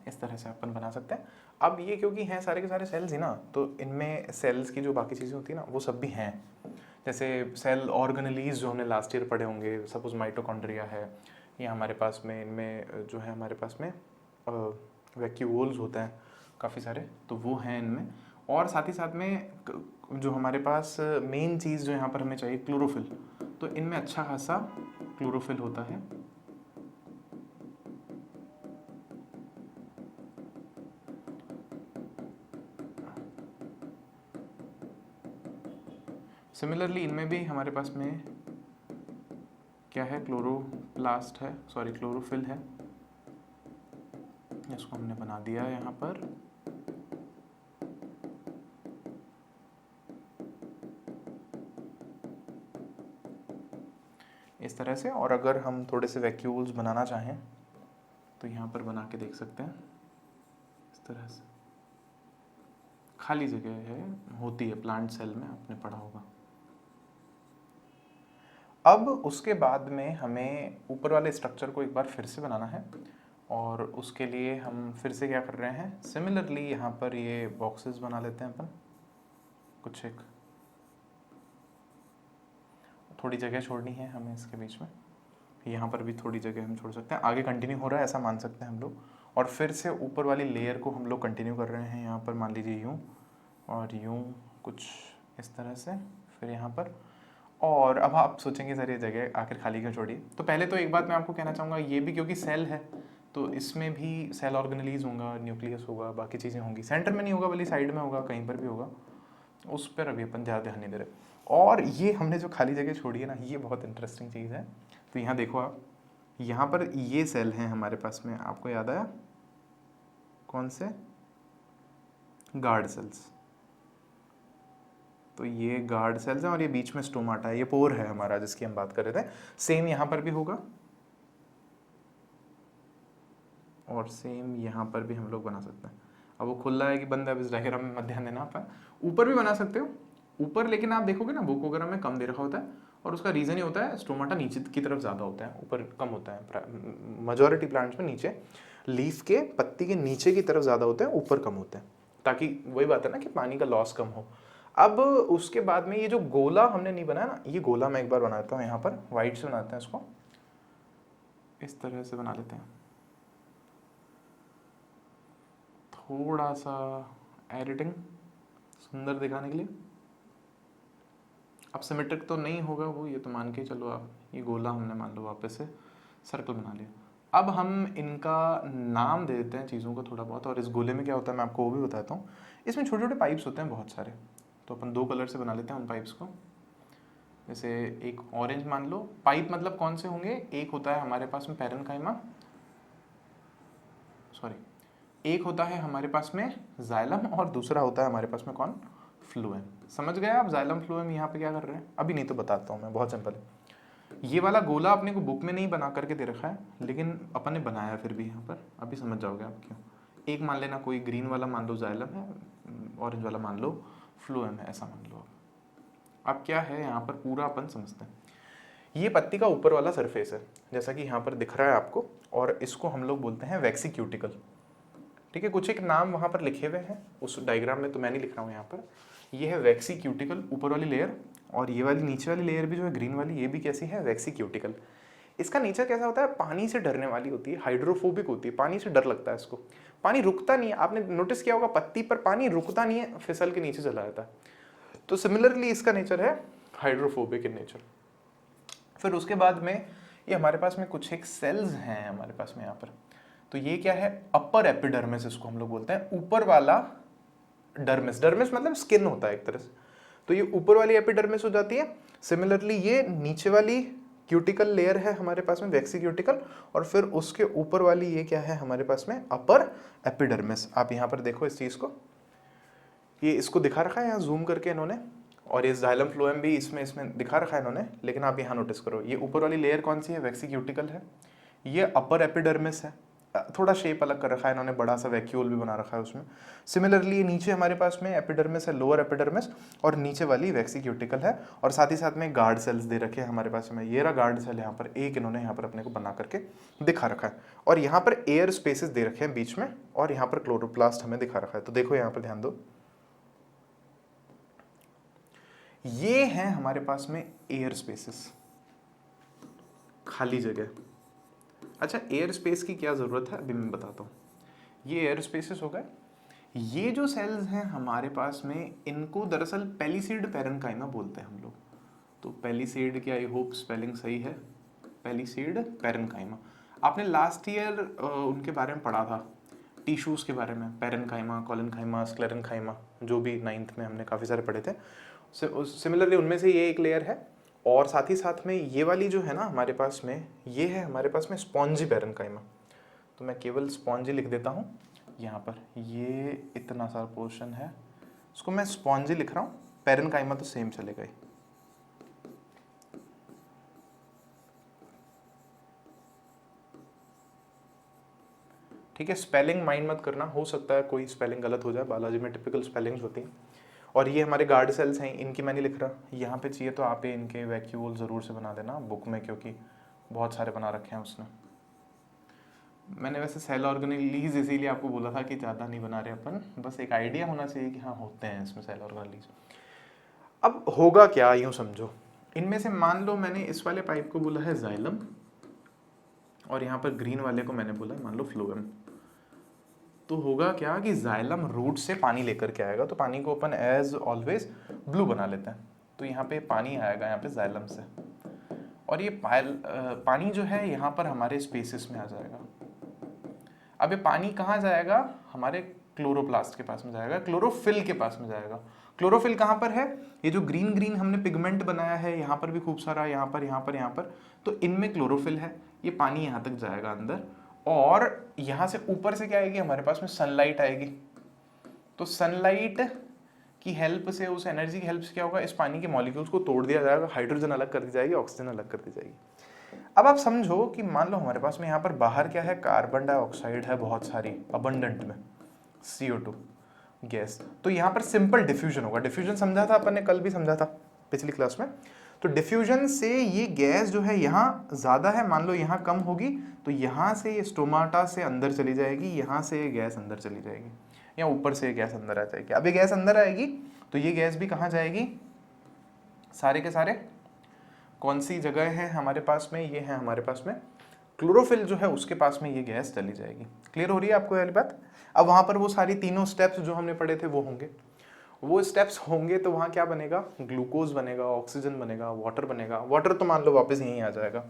इस तरह से अपन बना सकते हैं। अब ये क्योंकि हैं सारे के सारे सेल्स ही ना, तो इनमें सेल्स की जो बाकी चीज़ें होती है ना वो सब भी हैं। जैसे सेल ऑर्गेनेलीज जो हमने लास्ट ईयर पढ़े होंगे, सपोज माइटोकॉन्ड्रिया है, या हमारे पास में इनमें जो है हमारे पास में वैक्यूल्स होते हैं काफ़ी सारे, तो वो हैं इनमें। और साथ ही साथ में जो हमारे पास मेन चीज़ जो यहाँ पर हमें चाहिए क्लोरोफिल, तो इनमें अच्छा खासा क्लोरोफिल होता है। सिमिलरली इनमें भी हमारे पास में क्या है, क्लोरोप्लास्ट है, सॉरी क्लोरोफिल है। इसको हमने बना दिया है यहाँ पर। इस तरह से। और अगर हम थोड़े से वैक्यूल्स बनाना चाहें तो यहाँ पर बना के देख सकते हैं इस तरह से। खाली जगह है, होती है प्लांट सेल में, आपने पढ़ा होगा। अब उसके बाद में हमें ऊपर वाले स्ट्रक्चर को एक बार फिर से बनाना है, और उसके लिए हम फिर से क्या कर रहे हैं, सिमिलरली यहाँ पर ये बॉक्सेस बना लेते हैं अपन कुछ एक। थोड़ी जगह छोड़नी है हमें इसके बीच में, यहाँ पर भी थोड़ी जगह हम छोड़ सकते हैं। आगे कंटिन्यू हो रहा है ऐसा मान सकते हैं हम लोग। और फिर से ऊपर वाली लेयर को हम लोग कंटिन्यू कर रहे हैं यहाँ पर, मान लीजिए यूँ, और यूं कुछ इस तरह से, फिर यहाँ पर। और अब आप सोचेंगे सर ये जगह आखिर खाली क्यों छोड़ी। तो पहले तो एक बात मैं आपको कहना चाहूँगा, ये भी क्योंकि सेल है तो इसमें भी सेल ऑर्गेनेलीज होगा, न्यूक्लियस होगा, बाकी चीज़ें होंगी। सेंटर में नहीं होगा बल्कि साइड में होगा, कहीं पर भी होगा, उस पर अभी अपन ज़्यादा ध्यान नहीं दे रहे। और ये हमने जो खाली जगह छोड़ी है ना, ये बहुत इंटरेस्टिंग चीज़ है। तो यहाँ देखो आप, यहाँ पर ये सेल हैं हमारे पास में, आपको याद आया कौन से, गार्ड सेल्स। तो ये गार्ड सेल्स हैं और ये बीच में स्टोमाटा है, ये पोर है हमारा जिसकी हम बात कर रहे थे। सेम यहाँ पर भी होगा और सेम यहाँ पर भी हम लोग बना सकते हैं। अब वो खुला है कि बंद है, अब इस डायग्राम में मत ध्यान देना आप। ऊपर भी बना सकते हो ऊपर, लेकिन आप देखोगे ना बुक वगैरह में कम दे रखा होता है, और उसका रीज़न ये होता है स्टोमाटा नीचे की तरफ ज़्यादा होता है, ऊपर कम होता है। मेजॉरिटी प्लांट्स में नीचे लीफ के पत्ती के नीचे की तरफ ज़्यादा होते हैं, ऊपर कम होते हैं, ताकि वही बात है ना कि पानी का लॉस कम हो। अब उसके बाद में ये जो गोला हमने नहीं बनाया ना, ये गोला मैं एक बार बनाता हूँ, यहाँ पर वाइट से बनाते हैं इसको, इस तरह से बना लेते हैं, थोड़ा सा एडिटिंग सुंदर दिखाने के लिए। अब सिमेट्रिक तो नहीं होगा वो, ये तो मान के चलो आप, ये गोला हमने मान लो वापस से सर्कल बना लिया। अब हम इनका नाम दे देते हैं चीज़ों को थोड़ा बहुत, और इस गोले में क्या होता है मैं आपको वो भी बताता हूँ। इसमें छोटे छोटे पाइप्स होते हैं बहुत सारे, तो अपन 2 कलर से बना लेते हैं उन पाइप्स को। जैसे एक ऑरेंज मान लो, पाइप मतलब कौन से होंगे, एक होता है हमारे पास में पैरेन्काइमा, सॉरी, एक होता है हमारे पास में जाइलम और दूसरा होता है हमारे पास में कौन, फ्लूएम। समझ गए आप जाइलम फ्लूएम यहाँ पे क्या कर रहे हैं, अभी नहीं तो बताता हूँ मैं, बहुत सिंपल है। ये वाला गोला अपने को बुक में नहीं बना करके दे रखा है, लेकिन अपन ने बनाया फिर भी यहाँ पर, अभी समझ जाओगे आप क्यों। एक मान लेना, कोई ग्रीन वाला मान लो जाइलम है, ऑरेंज वाला मान लो फ्लूएम है, ऐसा मान लो आप। अब क्या है यहाँ पर पूरा अपन समझते हैं। ये पत्ती का ऊपर वाला सरफेस है जैसा कि यहाँ पर दिख रहा है आपको, और इसको हम लोग बोलते हैं वैक्सी क्यूटिकल। ठीक है, कुछ एक नाम वहाँ पर लिखे हुए हैं उस डायग्राम में, तो मैं नहीं लिख रहा हूँ यहाँ पर। ये है वैक्सी क्यूटिकल ऊपर वाली लेयर, और ये वाली नीचे वाली लेयर भी जो है ग्रीन वाली, ये भी कैसी है, वैक्सी क्यूटिकल। इसका नेचर कैसा होता है, पानी से डरने वाली होती है, हाइड्रोफोबिक होती है, पानी से डर लगता है इसको, पानी रुकता नहीं है। आपने नोटिस किया होगा पत्ती पर पानी रुकता नहीं है, फिसल के नीचे चला जाता है। तो सिमिलरली इसका नेचर है हाइड्रोफोबिक इन नेचर। फिर उसके बाद में ये हमारे पास में कुछ एक सेल्स हैं हमारे पास में यहाँ पर, तो ये क्या है, अपर एपिडर्मिस इसको हम लोग बोलते हैं, ऊपर वाला डर्मिस। डर्मिस मतलब स्किन होता है एक तरह से, तो ये ऊपर वाली एपिडर्मिस हो जाती है। सिमिलरली ये नीचे वाली क्यूटिकल लेयर है हमारे पास में वैक्सी क्यूटिकल, और फिर उसके ऊपर वाली ये क्या है हमारे पास में, अपर एपिडर्मिस। आप यहाँ पर देखो इस चीज को, ये इसको दिखा रखा है यहाँ जूम करके इन्होंने, और ये जाइलम फ्लोएम भी इसमें दिखा रखा है इन्होंने, लेकिन आप यहाँ नोटिस करो ये ऊपर वाली लेयर कौन सी है, वैक्सी क्यूटिकल है, ये अपर एपिडर्मिस है। थोड़ा शेप अलग कर रखा है इन्होंने, बड़ा सा वैक्यूल भी बना रखा है उसमें। सिमिलरली नीचे हमारे पास में एपिडर्मिस है, लोअर एपिडर्मिस, और नीचे वाली वैक्सी क्यूटिकल है, और साथ ही साथ में गार्ड सेल्स दे रखे हैं हमारे पास में। ये रहा गार्ड सेल यहाँ पर, एक इन्होंने यहाँ पर अपने को बना करके दिखा रखा है, और यहाँ पर एयर स्पेसेस दे रखे हैं बीच में, और यहाँ पर क्लोरोप्लास्ट हमें दिखा रखा है। तो देखो यहाँ पर ध्यान दो, ये है हमारे पास में एयर स्पेसेस, खाली जगह। अच्छा, एयर स्पेस की क्या ज़रूरत है अभी मैं बताता हूँ। ये एयर स्पेसेस हो गए। ये जो सेल्स हैं हमारे पास में, इनको दरअसल पेलिसीड पैरेन्काइमा बोलते हैं हम लोग। तो पेलिसीड की आई होप स्पेलिंग सही है, पेलिसीड पैरेन्काइमा। आपने लास्ट ईयर उनके बारे में पढ़ा था, टिश्यूज़ के बारे में, पैरेन्काइमा, कोलेनकाइमा, स्क्लेरेन्काइमा, जो भी 9th में हमने काफ़ी सारे पढ़े थे। सिमिलरली उनमें से ये एक लेयर है, और साथ ही साथ में ये वाली जो है ना हमारे पास में, ये है हमारे पास में स्पॉन्जी पैरेन्काइमा। तो मैं केवल स्पॉन्जी लिख देता हूँ यहाँ पर, ये इतना सारा पोर्शन है, उसको मैं स्पॉन्जी लिख रहा हूँ, पैरेन्काइमा तो सेम चलेगा ही। ठीक है, स्पेलिंग माइंड मत करना, हो सकता है कोई स्पेलिंग गलत हो जाए, बायोलॉजी में टिपिकल स्पेलिंग्स होती हैं। और ये हमारे गार्ड सेल्स हैं, इनकी मैं नहीं लिख रहा, यहाँ पे चाहिए तो आप इनके वैक्यूल ज़रूर से बना देना बुक में, क्योंकि बहुत सारे बना रखे हैं उसने। मैंने वैसे सेल ऑर्गेनेलीज इसीलिए आपको बोला था कि ज़्यादा नहीं बना रहे अपन, बस एक आइडिया होना चाहिए कि हाँ होते हैं इसमें सेल ऑर्गेनेलीज। अब होगा क्या, यूँ समझो, इनमें से मान लो मैंने इस वाले पाइप को बोला है जाइलम, और यहाँ पर ग्रीन वाले को मैंने बोला मान लो फ्लोएम। तो होगा क्या कि जाइलम रूट से पानी लेकर के आएगा, तो पानी को अपन एज ऑलवेज ब्लू बना लेते हैं। तो यहाँ पे पानी आएगा यहाँ पे जाइलम से, और ये पानी जो है यहाँ पर हमारे स्पेसिस में आ जाएगा। अब ये पानी कहाँ जाएगा, हमारे क्लोरोप्लास्ट के पास में जाएगा, क्लोरोफिल के पास में जाएगा। क्लोरोफिल कहाँ पर है, ये जो ग्रीन ग्रीन हमने पिगमेंट बनाया है यहाँ पर भी खूब सारा, यहाँ पर यहाँ पर यहाँ पर, तो इनमें क्लोरोफिल है। ये पानी यहाँ तक जाएगा अंदर, और यहाँ से ऊपर से क्या आएगी, हमारे पास में सनलाइट आएगी। तो सनलाइट की हेल्प से, उस एनर्जी की हेल्प से क्या होगा, इस पानी के मॉलिक्यूल्स को तोड़ दिया जाएगा, हाइड्रोजन अलग कर दी जाएगी, ऑक्सीजन अलग कर दी जाएगी। अब आप समझो कि मान लो हमारे पास में यहाँ पर बाहर क्या है, कार्बन डाइऑक्साइड है बहुत सारी अबंडेंट में, CO2 गैस। तो यहाँ पर सिंपल डिफ्यूजन होगा। डिफ्यूजन समझा था अपन ने, कल भी समझा था पिछली क्लास में। तो डिफ्यूजन से ये गैस जो है यहाँ ज़्यादा है, मान लो यहाँ कम होगी, तो यहाँ से ये स्टोमाटा से अंदर चली जाएगी, यहाँ से ये गैस अंदर चली जाएगी, या ऊपर से ये गैस अंदर आ जाएगी। अब ये गैस अंदर आएगी तो ये गैस भी कहाँ जाएगी, सारे के सारे कौन सी जगह है हमारे पास में, ये है हमारे पास में क्लोरोफिल जो है, उसके पास में ये गैस चली जाएगी। क्लियर हो रही है आपको वाली बात। अब वहाँ पर वो सारी तीनों स्टेप्स जो हमने पढ़े थे वो होंगे, वो स्टेप्स होंगे, तो वहाँ क्या बनेगा, ग्लूकोज बनेगा, ऑक्सीजन बनेगा, वाटर बनेगा। वाटर तो मान लो वापस यहीं आ जाएगा,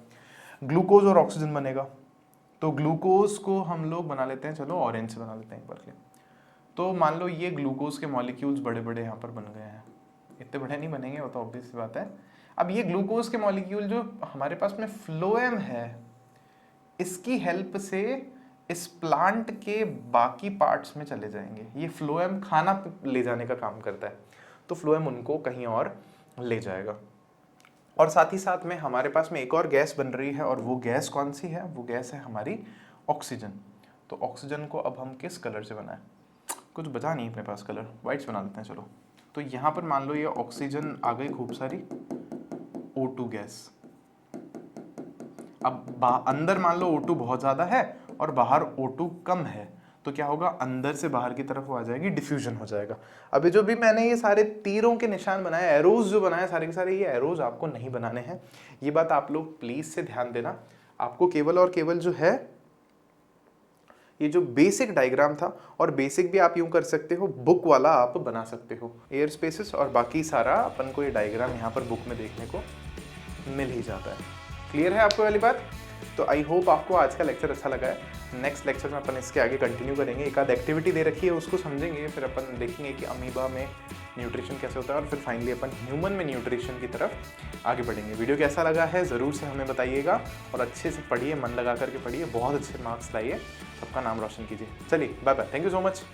ग्लूकोज और ऑक्सीजन बनेगा। तो ग्लूकोज को हम लोग बना लेते हैं, चलो ऑरेंज से बना लेते हैं एक बार के। तो मान लो ये ग्लूकोज के मॉलिक्यूल्स बड़े बड़े यहाँ पर बन गए हैं, इतने बड़े नहीं बनेंगे, वो तो ऑब्वियस सी बात है। अब ये ग्लूकोज के मॉलिक्यूल जो हमारे पास में फ्लोएम है, इसकी हेल्प से इस प्लांट के बाकी पार्ट्स में चले जाएंगे। ये फ्लोएम खाना ले जाने का काम करता है, तो फ्लोएम उनको कहीं और ले जाएगा। और साथ ही साथ में हमारे पास में एक और गैस बन रही है, और वो गैस कौन सी है, वो गैस है हमारी ऑक्सीजन। तो ऑक्सीजन को अब हम किस कलर से बनाएं, कुछ बचा नहीं अपने पास कलर, वाइट से बना देते हैं चलो। तो यहाँ पर मान लो ये ऑक्सीजन आ गई खूब सारी, O2 गैस। अब अंदर मान लो O2 बहुत ज़्यादा है और बाहर O2 कम है, तो क्या होगा, अंदर से बाहर की तरफ वो आ जाएगी, डिफ्यूजन हो जाएगा। अभी जो भी मैंने ये सारे तीरों के निशान बनाए, एरोज जो बनाए सारे के सारे, ये एरोज आपको नहीं बनाने हैं। ये बात आप लोग प्लीज से ध्यान देना। आपको केवल और केवल जो है ये जो बेसिक डायग्राम था, और बेसिक भी आप यूं कर सकते हो, बुक वाला आप बना सकते हो, एयर स्पेसेस, और बाकी सारा अपन को ये डायग्राम यहाँ पर बुक में देखने को मिल ही जाता है। क्लियर है आपको वाली बात। तो आई होप आपको आज का लेक्चर अच्छा लगा है। नेक्स्ट लेक्चर में अपन इसके आगे कंटिन्यू करेंगे। एक आध एक्टिविटी दे रखी है, उसको समझेंगे, फिर अपन देखेंगे कि अमीबा में न्यूट्रिशन कैसे होता है, और फिर फाइनली अपन ह्यूमन में न्यूट्रिशन की तरफ आगे बढ़ेंगे। वीडियो कैसा लगा है ज़रूर से हमें बताइएगा, और अच्छे से पढ़िए, मन लगा करके पढ़िए, बहुत अच्छे मार्क्स लाइए, सबका नाम रोशन कीजिए। चलिए bye bye, thank you so much.